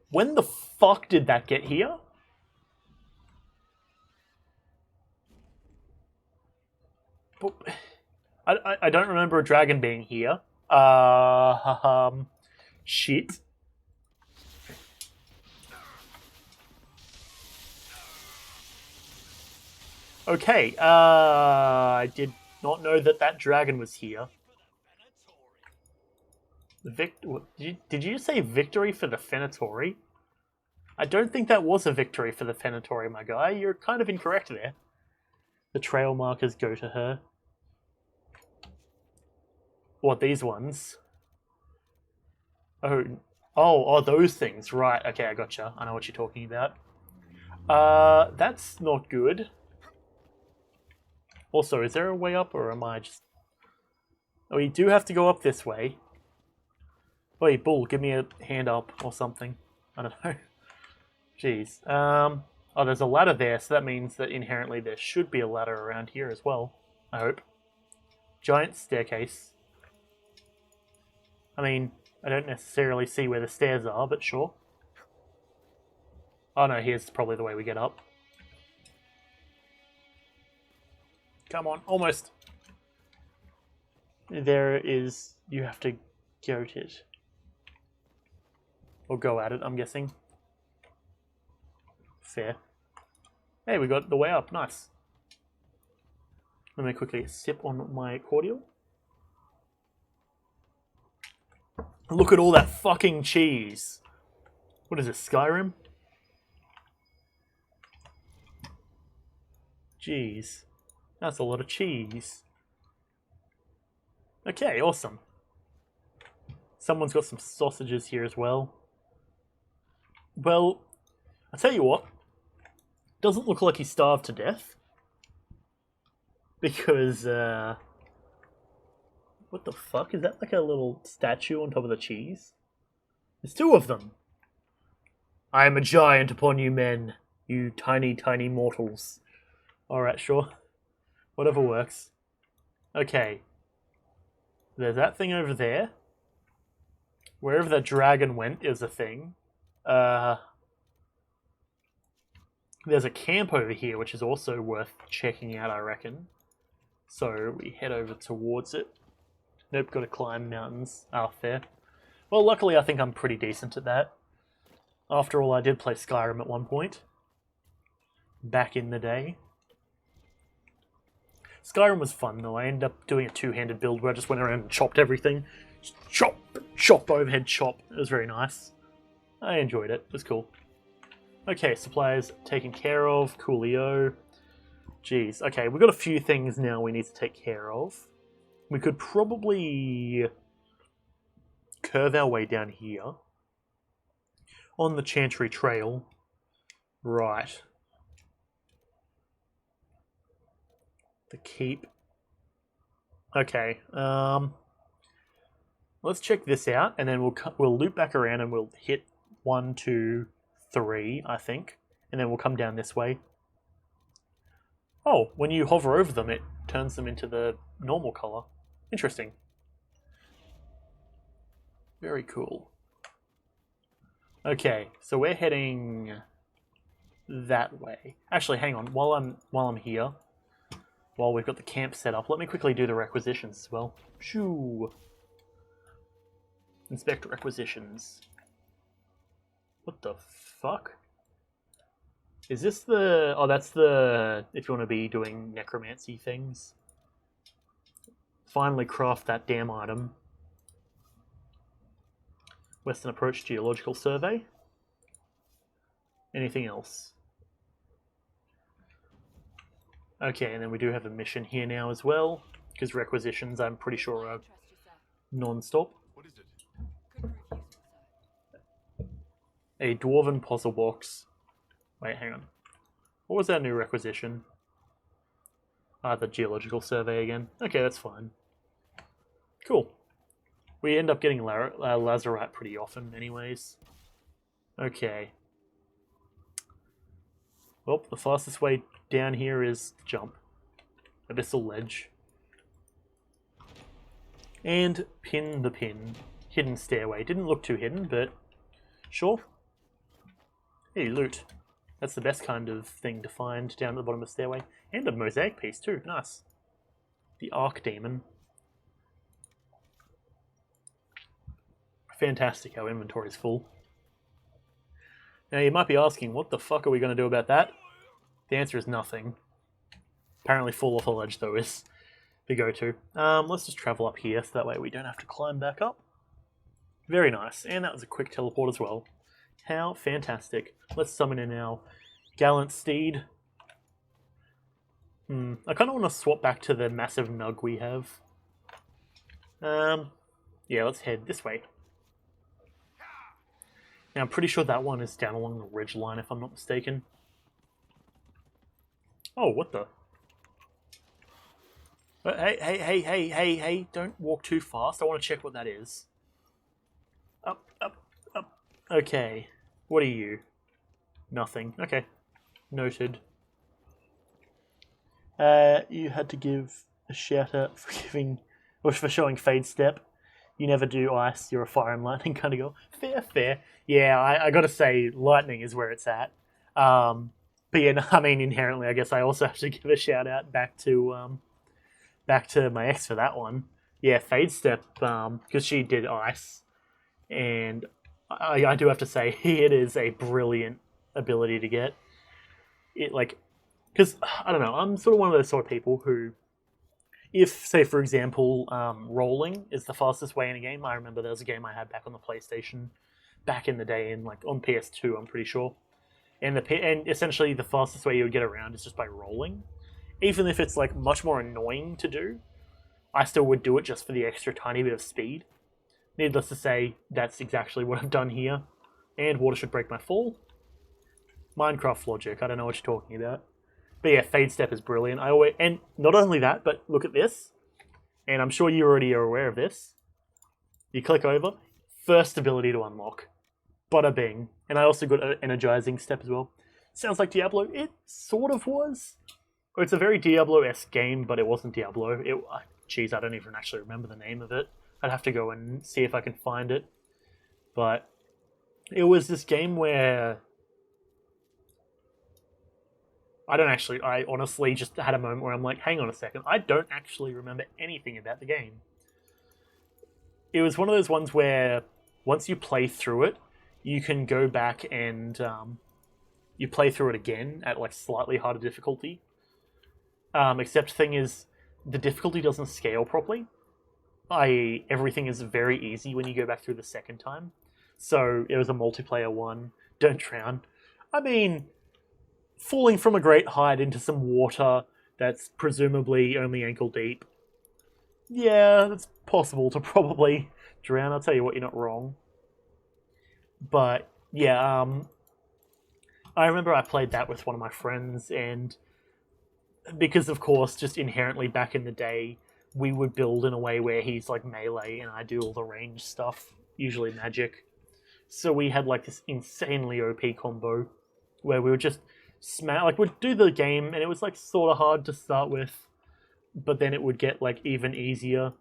When the fuck did that get here? I don't remember a dragon being here. Shit. Okay, I did not know that that dragon was here. Did you say victory for the Fenatory? I don't think that was a victory for the Fenatory, my guy. You're kind of incorrect there. The trail markers go to her. What, these ones? Oh, those things. Right, okay, I gotcha. I know what you're talking about. That's not good. Also, is there a way up, or am I just... Oh, you do have to go up this way. Wait, Bull, give me a hand up, or something. I don't know. Jeez. Oh, there's a ladder there, so that means that inherently there should be a ladder around here as well. I hope. Giant staircase. I mean, I don't necessarily see where the stairs are, but sure. Oh no, here's probably the way we get up. Come on, almost. There is... You have to goat it. Or go at it, I'm guessing. Fair. Hey, we got the way up. Nice. Let me quickly sip on my cordial. Look at all that fucking cheese. What is this, Skyrim? Jeez. That's a lot of cheese. Okay, awesome. Someone's got some sausages here as well. Well, I'll tell you what. Doesn't look like he starved to death. Because, what the fuck? Is that like a little statue on top of the cheese? There's two of them. I am a giant upon you men, you tiny, tiny mortals. Alright, sure. Whatever works. Okay. There's that thing over there. Wherever the dragon went is a thing. There's a camp over here, which is also worth checking out, I reckon. So we head over towards it. Nope, got to climb mountains. Oh, fair. Well, luckily I think I'm pretty decent at that. After all, I did play Skyrim at one point. Back in the day. Skyrim was fun, though. I ended up doing a two-handed build where I just went around and chopped everything. Just chop, overhead chop. It was very nice. I enjoyed it. It was cool. Okay, supplies taken care of. Coolio. Jeez. Okay, we've got a few things now we need to take care of. We could probably curve our way down here. On the Chantry Trail. Right. The keep. Okay. Let's check this out, and then we'll loop back around and we'll hit 1, 2, 3, I think, and then we'll come down this way. Oh, when you hover over them, it turns them into the normal color. Interesting. Very cool. Okay, so we're heading that way. Actually, hang on. While I'm here, while we've got the camp set up, let me quickly do the requisitions as well. Shoo. Inspect requisitions. What the fuck? Is this the... Oh, that's the... If you want to be doing necromancy things. Finally craft that damn item. Western Approach Geological Survey. Anything else? Okay, and then we do have a mission here now as well, because requisitions, I'm pretty sure, are Trust you, sir. What non-stop. is it? Could prove useful, sir. A dwarven puzzle box. Wait, hang on. What was our new requisition? Ah, the geological survey again. Okay, that's fine. Cool. We end up getting lazarite pretty often anyways. Okay. Well, the fastest way down here is jump. Abyssal ledge. And pin the pin. Hidden stairway. Didn't look too hidden, but sure. Hey, loot. That's the best kind of thing to find down at the bottom of the stairway. And a mosaic piece too. Nice. The Archdemon. Fantastic, our inventory's full. Now you might be asking, what the fuck are we going to do about that? The answer is nothing. Apparently fall off a ledge though is the go-to. Let's just travel up here so that way we don't have to climb back up. Very nice, and that was a quick teleport as well. How fantastic. Let's summon in our gallant steed. I kind of want to swap back to the massive nug we have. Yeah, let's head this way. Now, I'm pretty sure that one is down along the ridge line, if I'm not mistaken. Oh, what the? Hey, don't walk too fast. I want to check what that is. Up. Okay. What are you? Nothing. Okay. Noted. You had to give a shout out for for showing Fade Step. You never do ice, you're a fire and lightning kind of girl. Fair. Yeah, I gotta say, lightning is where it's at. But yeah, I mean, inherently, I guess I also have to give a shout out back to my ex for that one. Yeah, Fade Step, because she did ice. And I do have to say, it is a brilliant ability to get. It, like, because, I don't know, I'm sort of one of those sort of people who, if, say, for example, rolling is the fastest way in a game. I remember there was a game I had back on the PlayStation back in the day, and like on PS2, I'm pretty sure. And essentially the fastest way you would get around is just by rolling. Even if it's like much more annoying to do, I still would do it just for the extra tiny bit of speed. Needless to say, that's exactly what I've done here. And water should break my fall. Minecraft logic, I don't know what you're talking about. But yeah, Fade Step is brilliant. And not only that, but look at this. And I'm sure you already are aware of this. You click over, first ability to unlock. Bada bing. And I also got an energizing step as well. Sounds like Diablo. It sort of was. Or it's a very Diablo-esque game, but it wasn't Diablo. Geez, I don't even actually remember the name of it. I'd have to go and see if I can find it. But it was this game where I honestly just had a moment where I'm like, hang on a second, I don't actually remember anything about the game. It was one of those ones where once you play through it, you can go back and you play through it again at like slightly harder difficulty. Except the thing is, the difficulty doesn't scale properly. I.e., everything is very easy when you go back through the second time. So it was a multiplayer one. Don't drown. I mean, falling from a great height into some water that's presumably only ankle deep. Yeah, it's possible to probably drown. I'll tell you what, you're not wrong. But yeah, I remember I played that with one of my friends, and because of course, just inherently back in the day, we would build in a way where he's like melee and I do all the range stuff, usually magic. So we had like this insanely OP combo where we would just we'd do the game, and it was like sort of hard to start with, but then it would get like even easier.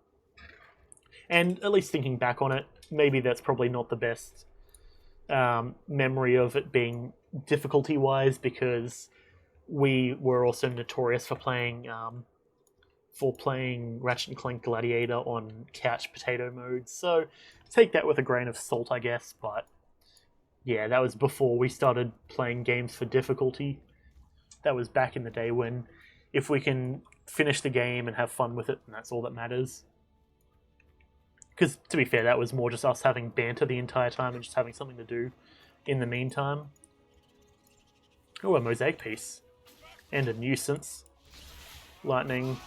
And at least thinking back on it, maybe that's probably not the best memory of it being difficulty-wise, because we were also notorious for playing Ratchet and Clank Gladiator on couch potato mode. So take that with a grain of salt, I guess. But yeah, that was before we started playing games for difficulty. That was back in the day when if we can finish the game and have fun with it, and that's all that matters. Because, to be fair, that was more just us having banter the entire time and just having something to do in the meantime. Oh, a mosaic piece. And a nuisance. Lightning.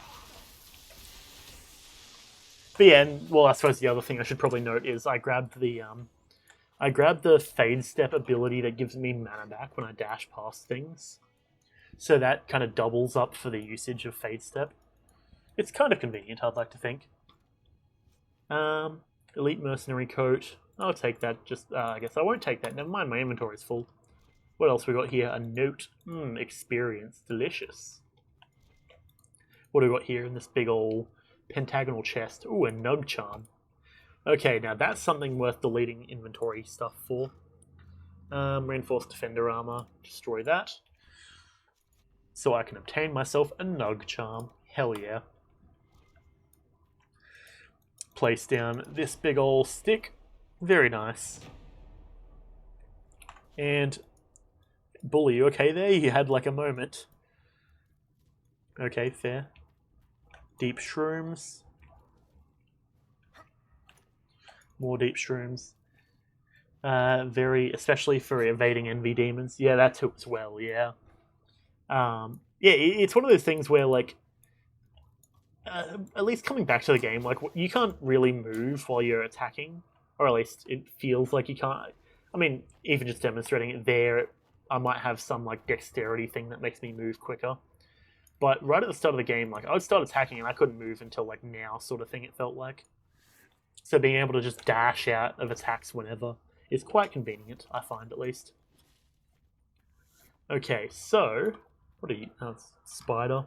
But yeah, and, well, I suppose the other thing I should probably note is I grabbed the Fade Step ability that gives me mana back when I dash past things. So that kind of doubles up for the usage of Fade Step. It's kind of convenient, I'd like to think. Elite Mercenary Coat. I'll take that. I guess I won't take that. Never mind, my inventory is full. What else we got here? A note. Experience. Delicious. What do we got here in this big old pentagonal chest? Ooh, a Nug Charm. Okay, now that's something worth deleting inventory stuff for. Reinforced Defender Armor. Destroy that. So I can obtain myself a Nug Charm. Hell yeah. Place down this big ol' stick. Very nice. And Bully, you okay there? You had like a moment. Okay, fair. Deep Shrooms. More Deep Shrooms. Especially for evading Envy Demons. Yeah, that too as well, yeah. Yeah, it's one of those things where, like, at least coming back to the game, like, you can't really move while you're attacking, or at least it feels like you can't. I mean, even just demonstrating it there, I might have some, like, dexterity thing that makes me move quicker. But right at the start of the game, like, I would start attacking and I couldn't move until, like, now sort of thing it felt like. So being able to just dash out of attacks whenever is quite convenient, I find, at least. Okay, so what are you? Oh, it's spider.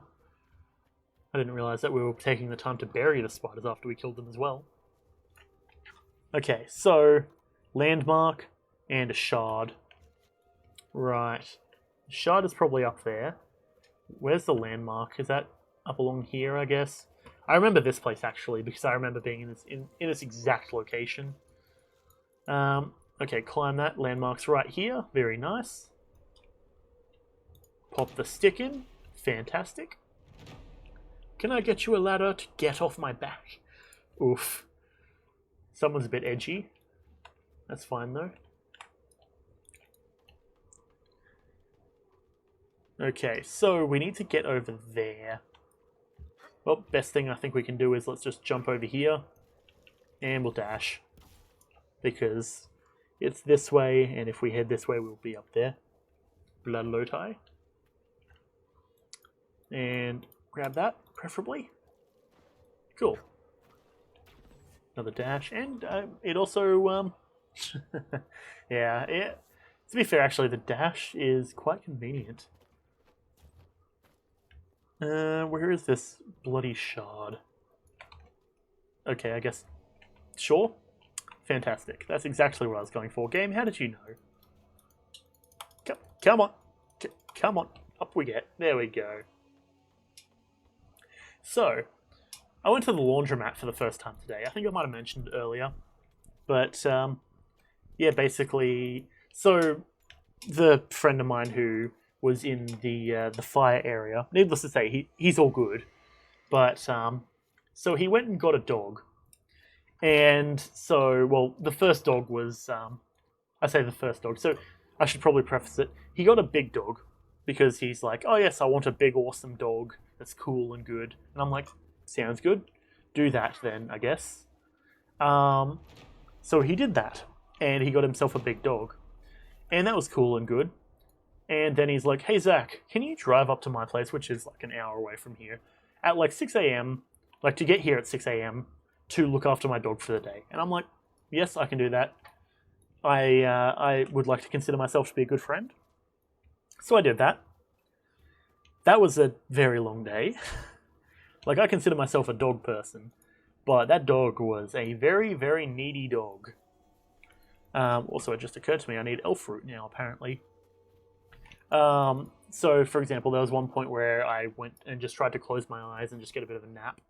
I didn't realize that we were taking the time to bury the spiders after we killed them as well. Okay, so landmark and a shard. Right. Shard is probably up there. Where's the landmark? Is that up along here, I guess? I remember this place, actually, because I remember being in this exact location. Okay, climb that. Landmark's right here. Very nice. Pop the stick in. Fantastic. Can I get you a ladder to get off my back? Oof. Someone's a bit edgy. That's fine, though. Okay, so we need to get over there. Well, best thing I think we can do is let's just jump over here. And we'll dash. Because it's this way, and if we head this way, we'll be up there. Blood Lotai. And grab that, preferably. Cool. Another dash, and it also, yeah, to be fair, actually, the dash is quite convenient. Where is this bloody shard? Okay, I guess. Sure. Fantastic. That's exactly what I was going for. Game, how did you know? Come on. Come on. Up we get. There we go. So, I went to the laundromat for the first time today. I think I might have mentioned it earlier. But, yeah, basically... So, the friend of mine who was in the fire area, needless to say, he's all good. But, so he went and got a dog. And so, well, the first dog was... I say the first dog, so I should probably preface it. He got a big dog because he's like, oh yes, I want a big awesome dog that's cool and good. And I'm like, sounds good. Do that then, I guess. So he did that, and he got himself a big dog. And that was cool and good. And then he's like, hey Zach, can you drive up to my place, which is like an hour away from here, at like 6 a.m., like to get here at 6 a.m., to look after my dog for the day. And I'm like, yes, I can do that. I would like to consider myself to be a good friend. So I did that. That was a very long day. Like, I consider myself a dog person, but that dog was a very, very needy dog. Also, it just occurred to me I need elf fruit now, apparently. So, for example, there was one point where I went and just tried to close my eyes and just get a bit of a nap.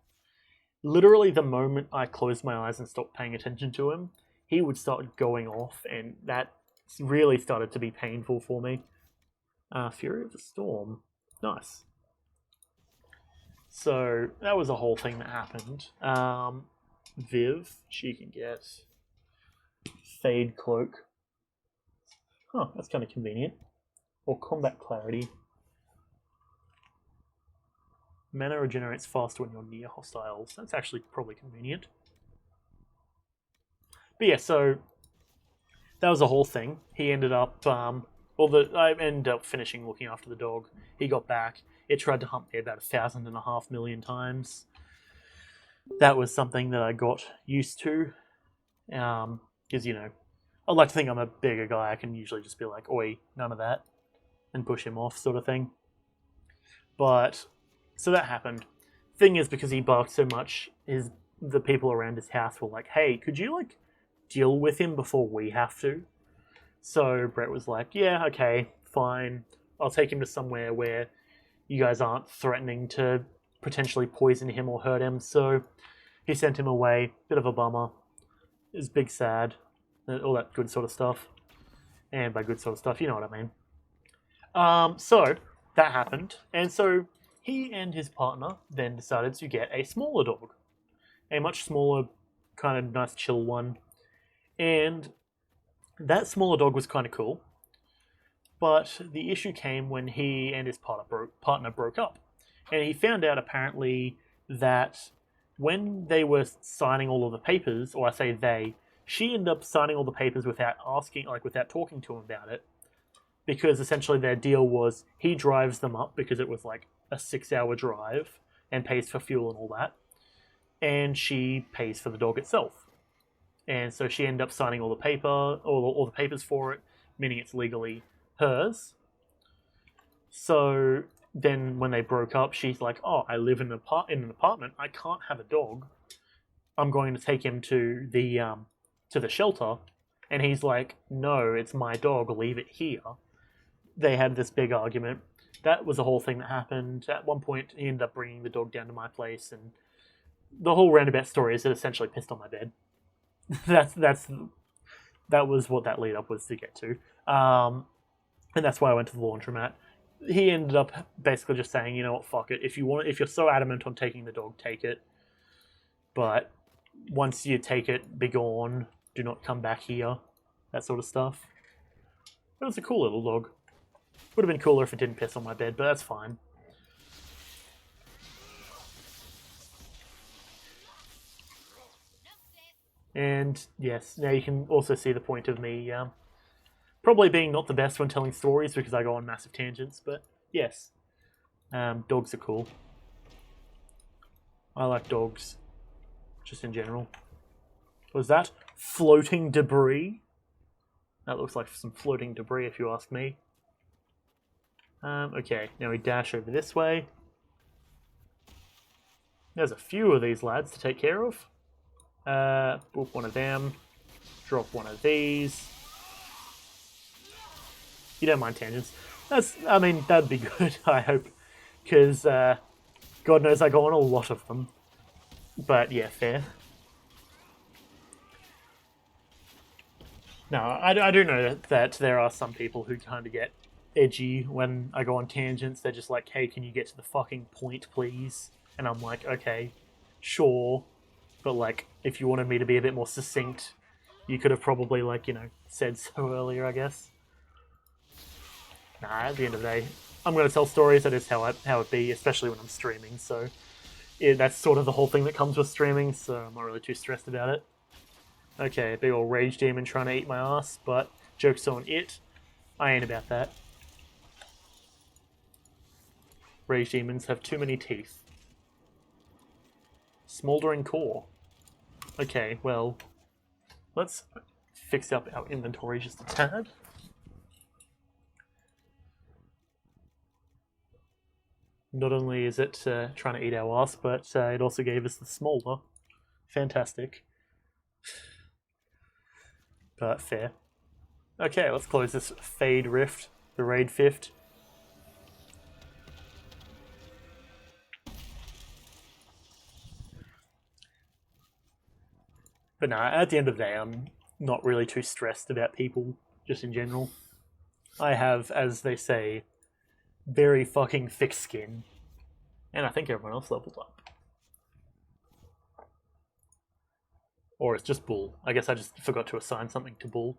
Literally, the moment I closed my eyes and stopped paying attention to him, he would start going off, and that really started to be painful for me. Fury of the Storm. Nice. So, that was a whole thing that happened. Viv, she can get Fade Cloak. Huh, that's kind of convenient. Or Combat Clarity. Mana regenerates faster when you're near hostiles. That's actually probably convenient. But yeah, so that was a whole thing. He ended up, I ended up finishing looking after the dog. He got back. It tried to hunt me about 1,500 million times. That was something that I got used to. Because, you know, I'd like to think I'm a bigger guy. I can usually just be like, oi, none of that. And push him off, sort of thing. But, so that happened. Thing is, because he barked so much, the people around his house were like, hey, could you, like, deal with him before we have to? So Brett was like, yeah, okay, fine. I'll take him to somewhere where you guys aren't threatening to potentially poison him or hurt him. So he sent him away. Bit of a bummer. It was big sad. All that good sort of stuff. And by good sort of stuff, you know what I mean. So that happened. And so he and his partner then decided to get a smaller dog. A much smaller, kind of nice chill one. And that smaller dog was kind of cool. But the issue came when he and his partner broke up. And he found out apparently that when they were signing all of the papers, or I say they, she ended up signing all the papers without asking, like without talking to him about it. Because essentially their deal was he drives them up because it was like a 6-hour drive and pays for fuel and all that. And she pays for the dog itself. And so she ended up signing all the papers for it, meaning it's legally hers. So then when they broke up, she's like, oh, I live in an apartment. I can't have a dog. I'm going to take him to the shelter. And he's like, no, it's my dog. Leave it here. They had this big argument. That was a whole thing that happened. At one point, he ended up bringing the dog down to my place. And the whole roundabout story is it essentially pissed on my bed. That was what that lead up was to get to. And that's why I went to the laundromat. He ended up basically just saying, you know what, fuck it. If you're so adamant on taking the dog, take it. But once you take it, be gone. Do not come back here. That sort of stuff. But it's a cool little dog. Would have been cooler if it didn't piss on my bed, but that's fine. And yes, now you can also see the point of me probably being not the best when telling stories because I go on massive tangents, but yes, dogs are cool. I like dogs, just in general. What was that? Floating debris? That looks like some floating debris if you ask me. Okay, now we dash over this way. There's a few of these lads to take care of. Boop one of them. Drop one of these. You don't mind tangents. That'd be good, I hope. Because, God knows I go on a lot of them. But, yeah, fair. No, I do know that there are some people who kind of get edgy when I go on tangents. They're just like, hey, can you get to the fucking point, please? And I'm like, okay, sure. But, like, if you wanted me to be a bit more succinct, you could have probably, like, you know, said so earlier, I guess. Nah, at the end of the day, I'm going to tell stories. That is how it be, especially when I'm streaming. So, yeah, that's sort of the whole thing that comes with streaming, so I'm not really too stressed about it. Okay, big old rage demon trying to eat my ass, but joke's on it. I ain't about that. Rage demons have too many teeth. Smoldering core. Okay, well, let's fix up our inventory just a tad. Not only is it trying to eat our ass, but it also gave us the smolder. Fantastic. But fair. Okay, let's close this Fade Rift, the Raid Fift. But no, at the end of the day, I'm not really too stressed about people, just in general. I have, as they say, very fucking thick skin. And I think everyone else leveled up. Or it's just Bull. I guess I just forgot to assign something to Bull.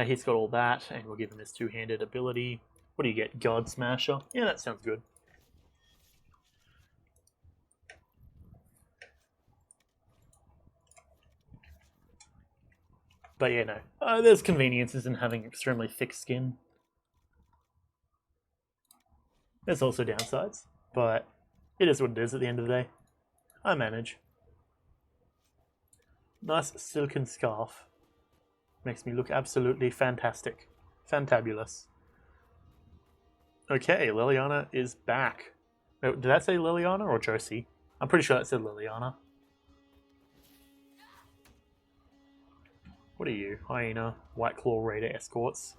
He's got all that, and we'll give him his two-handed ability. What do you get? God Smasher? Yeah, that sounds good. But yeah, no. There's conveniences in having extremely thick skin. There's also downsides, but it is what it is at the end of the day. I manage. Nice silken scarf. Makes me look absolutely fantastic. Fantabulous. Okay, Liliana is back. Oh, did that say Liliana or Josie? I'm pretty sure that said Liliana. What are you? Hyena, White Claw Raider Escorts.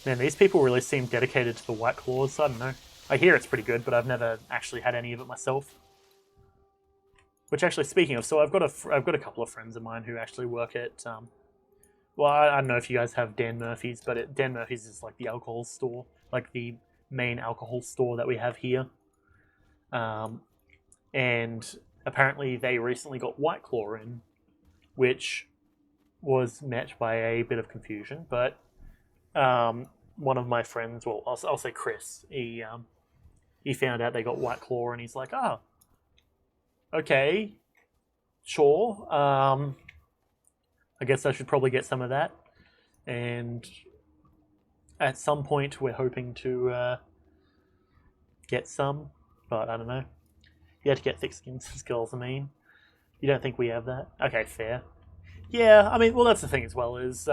Man, these people really seem dedicated to the White Claws. I don't know. I hear it's pretty good, but I've never actually had any of it myself. Which actually, speaking of, so I've got a couple of friends of mine who actually work at, well, I don't know if you guys have Dan Murphy's, but Dan Murphy's is like the alcohol store, like the main alcohol store that we have here. And apparently they recently got White Claw in, which was met by a bit of confusion, but one of my friends, well, I'll say Chris, he found out they got White Claw and he's like, oh, okay, sure. I guess I should probably get some of that. And at some point, we're hoping to get some, but I don't know. You have to get thick skin skills, I mean. You don't think we have that? Okay, fair. Yeah, I mean, well, that's the thing as well, is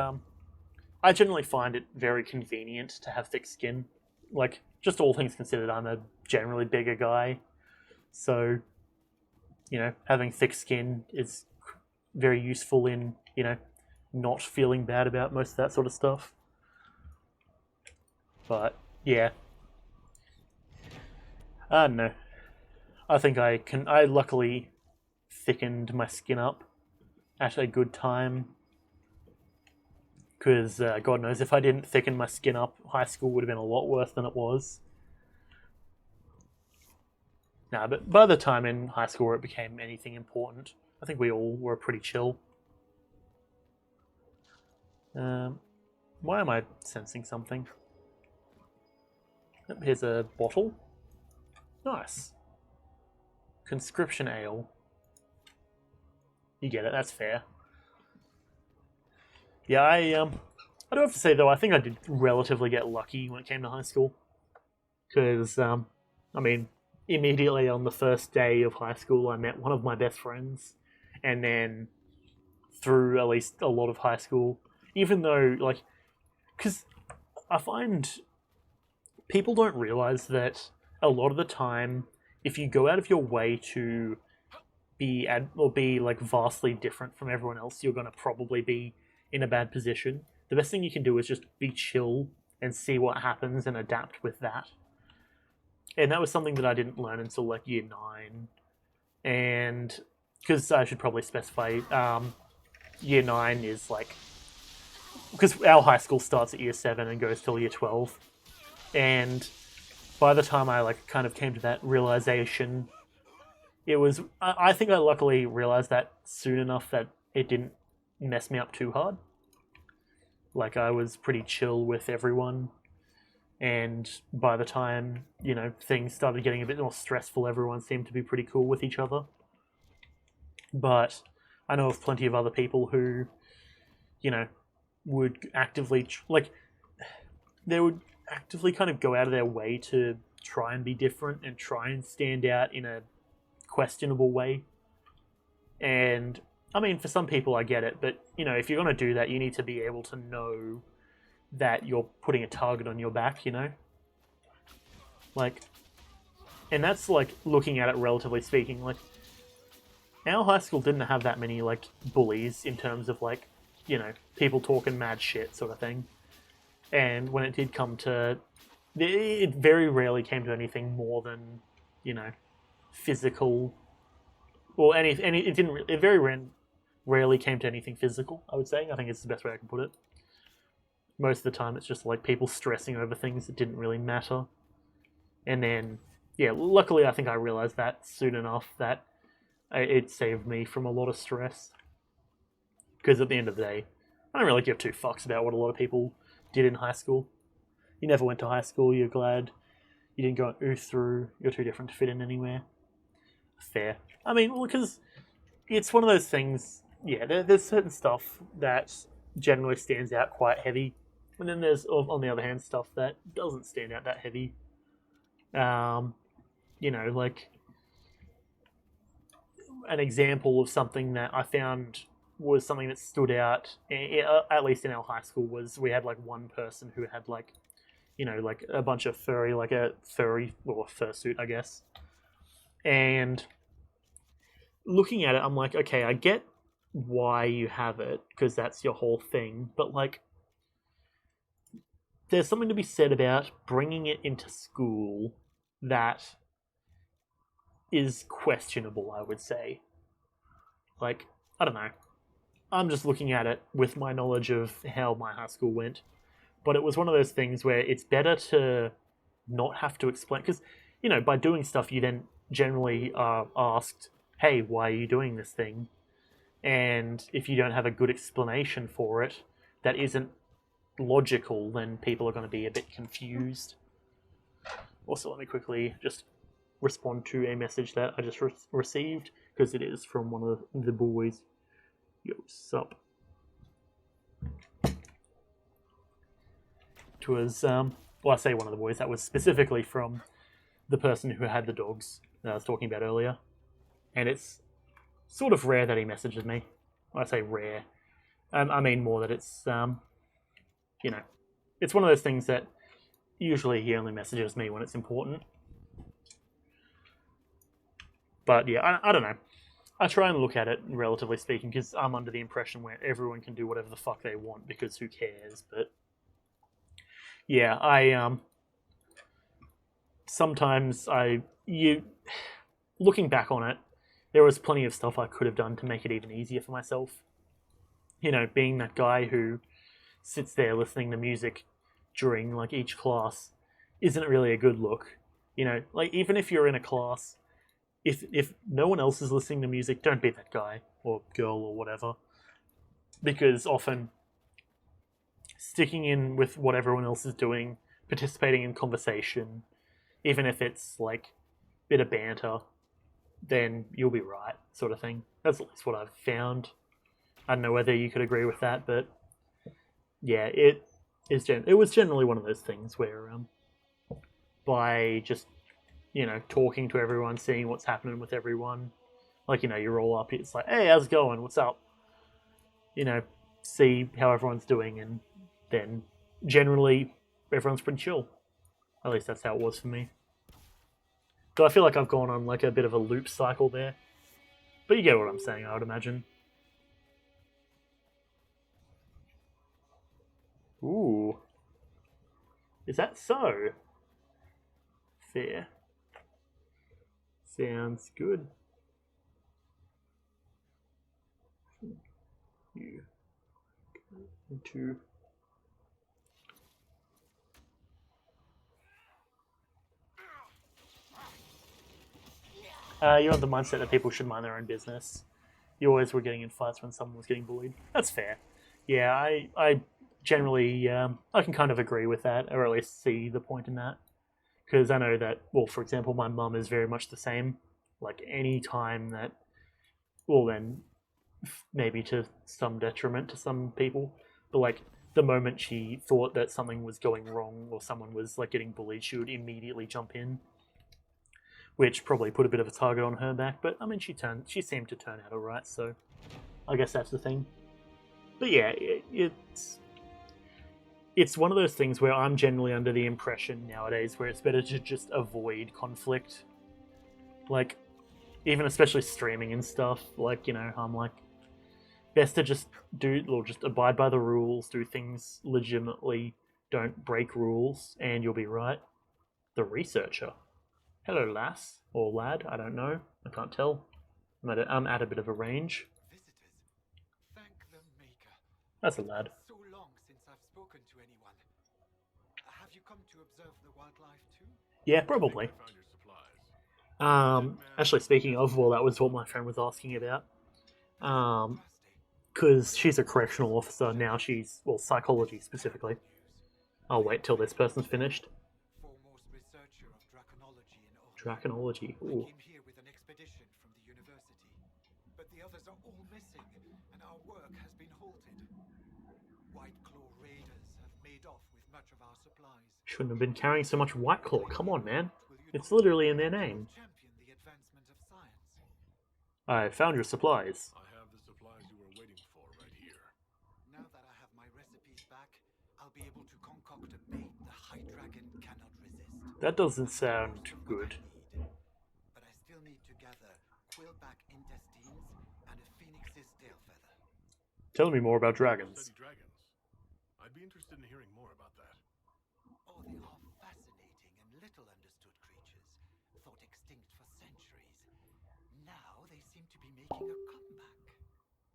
I generally find it very convenient to have thick skin. Like, just all things considered, I'm a generally bigger guy. So, you know, having thick skin is very useful in, you know, not feeling bad about most of that sort of stuff. But, yeah. I don't know. I think I luckily thickened my skin up at a good time. Because, God knows, if I didn't thicken my skin up, high school would have been a lot worse than it was. Nah, but by the time in high school where it became anything important, I think we all were pretty chill. Why am I sensing something? Yep, here's a bottle. Nice. Conscription ale. You get it, that's fair. Yeah, I do have to say though, I think I did relatively get lucky when it came to high school. Because, I mean, immediately on the first day of high school, I met one of my best friends. And then through at least a lot of high school, even though, like, because I find people don't realize that a lot of the time, if you go out of your way to be like vastly different from everyone else, you're going to probably be in a bad position. The best thing you can do is just be chill and see what happens and adapt with that. And that was something that I didn't learn until like year 9. And because I should probably specify, year 9 is like, because our high school starts at year 7 and goes till year 12. And by the time I like kind of came to that realization, it was, I think I luckily realized that soon enough that it didn't mess me up too hard. Like, I was pretty chill with everyone, and by the time, you know, things started getting a bit more stressful, everyone seemed to be pretty cool with each other. But I know of plenty of other people who, you know, would actively, they would actively kind of go out of their way to try and be different and try and stand out in a questionable way. And I mean, for some people I get it, but you know, if you're going to do that, you need to be able to know that you're putting a target on your back, you know? Like, and that's like, looking at it relatively speaking, like, our high school didn't have that many like bullies in terms of like, you know, people talking mad shit sort of thing. And when it did come to, it very rarely came to anything more than, you know, physical Well, it didn't. It very rarely came to anything physical. I would say. I think it's the best way I can put it. Most of the time, it's just like people stressing over things that didn't really matter. And then, yeah, luckily, I think I realized that soon enough that it saved me from a lot of stress. Because at the end of the day, I don't really give two fucks about what a lot of people did in high school. You never went to high school. You're glad you didn't go and oof through. You're too different to fit in anywhere. Fair. I mean, well, because it's one of those things. Yeah, there's certain stuff that generally stands out quite heavy, and then there's, on the other hand, stuff that doesn't stand out that heavy. Like an example of something that I found was something that stood out, at least in our high school, was we had like one person who had like, like a bunch of furry, like a furry, well, a fursuit, I guess. And looking at it, I'm like, okay, I get why you have it, because that's your whole thing, but like, there's something to be said about bringing it into school that is questionable, I would say. Like, I don't know. I'm just looking at it with my knowledge of how my high school went. But it was one of those things where it's better to not have to explain. Because, by doing stuff, you then generally are asked, hey, why are you doing this thing? And if you don't have a good explanation for it that isn't logical, then people are going to be a bit confused. Also, let me quickly just respond to a message that I just received, because it is from one of the boys. Yo, sup? It was, I say one of the boys, that was specifically from the person who had the dogs that I was talking about earlier. And it's sort of rare that he messages me. When I say rare, I mean more that it's, it's one of those things that usually he only messages me when it's important. But yeah, I don't know. I try and look at it, relatively speaking, because I'm under the impression where everyone can do whatever the fuck they want, because who cares? But yeah, sometimes looking back on it, there was plenty of stuff I could have done to make it even easier for myself. Being that guy who sits there listening to music during like each class isn't really a good look. Like, even if you're in a class, if no one else is listening to music, don't be that guy or girl or whatever. Because often sticking in with what everyone else is doing, participating in conversation, even if it's like a bit of banter, then you'll be right, sort of thing. That's at least what I've found. I don't know whether you could agree with that, but yeah, it was generally one of those things where by just talking to everyone, seeing what's happening with everyone, like, you roll up, it's like, hey, how's it going, what's up, see how everyone's doing, and then generally everyone's pretty chill. At least that's how it was for me. So I feel like I've gone on like a bit of a loop cycle there, but you get what I'm saying, I would imagine. Ooh. Is that so? Fair. Sounds good. You into you're of the mindset that people should mind their own business. You always were getting in fights when someone was getting bullied. That's fair. Yeah, I generally I can kind of agree with that, or at least see the point in that. Because I know that, well, for example, my mum is very much the same. Like, any time that, well, then maybe to some detriment to some people, but like the moment she thought that something was going wrong or someone was like getting bullied, she would immediately jump in, which probably put a bit of a target on her back. But I mean, she seemed to turn out alright, so I guess that's the thing. But yeah, it's one of those things where I'm generally under the impression nowadays where it's better to just avoid conflict. Like, even especially streaming and stuff, like, I'm like, best to just abide by the rules, do things legitimately, don't break rules, and you'll be right. The researcher. Hello, lass. Or lad, I don't know. I can't tell. I'm at a bit of a range. Visitors, thank the Maker. That's a lad. So long since I've spoken to anyone. Have you come to observe the wildlife too? Yeah, probably. I found your supplies. Actually, speaking of, well, that was what my friend was asking about. Because she's a correctional officer now. She's, well, psychology specifically. I'll wait till this person's finished. Foremost researcher of draconology in Ulm. Draconology. I Ooh. came here with an expedition from the university, but the others are all missing, and our work has been halted. White Claw raiders have made off with much of our supplies. Shouldn't have been carrying so much White Claw. Come on, man. It's literally in their name. Champion the advancement of science. I found your supplies. I have the supplies you were waiting for right here. Now that I have my recipes back, I'll be able to concoct a bait the High Dragon cannot resist. That doesn't sound good. But I still need to gather quillback intestines and a phoenix's tail feather. Tell me more about dragons. Study dragons. I'd be interested in hearing more about that. Oh, they are fascinating and little understood creatures, thought extinct for centuries. Now they seem to be making a comeback.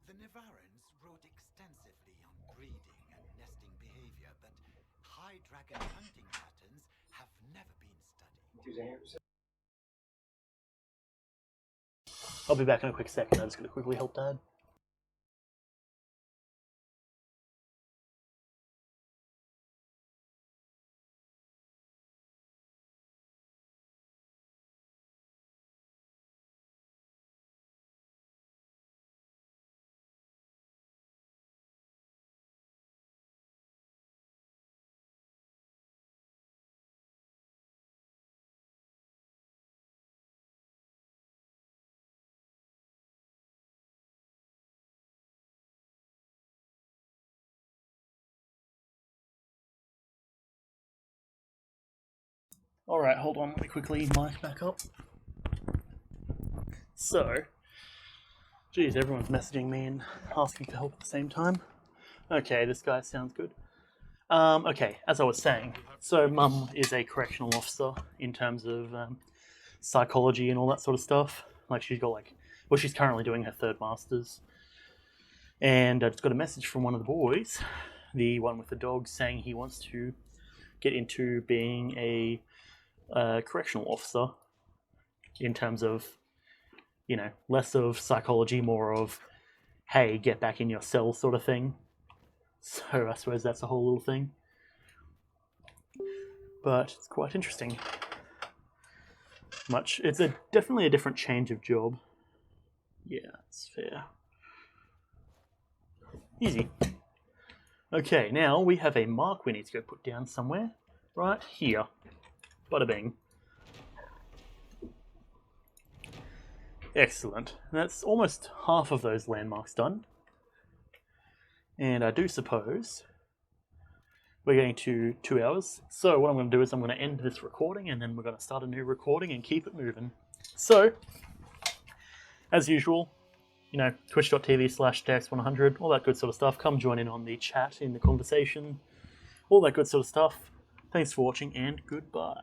The Nevarans wrote extensively on breeding and nesting behavior, but high dragon hunting patterns have never been studied. I'll be back in a quick second. I'm just going to quickly help Dad. Alright, hold on, let me quickly mic back up. So, geez, everyone's messaging me and asking for help at the same time. Okay, this guy sounds good. Okay, as I was saying, so Mum is a correctional officer in terms of psychology and all that sort of stuff. Like, she's got well, she's currently doing her third master's. And I just got a message from one of the boys, the one with the dog, saying he wants to get into being a correctional officer in terms of, you know, less of psychology, more of, hey, get back in your cell sort of thing. So I suppose that's a whole little thing. But it's quite interesting. It's definitely a different change of job. Yeah, that's fair. Easy. Okay, now we have a mark we need to go put down somewhere. Right here. Bada bing. Excellent. That's almost half of those landmarks done. And I do suppose we're getting to 2 hours. So what I'm going to do is I'm going to end this recording and then we're going to start a new recording and keep it moving. So, as usual, you know, twitch.tv/dex100, all that good sort of stuff. Come join in on the chat, in the conversation, all that good sort of stuff. Thanks for watching and goodbye.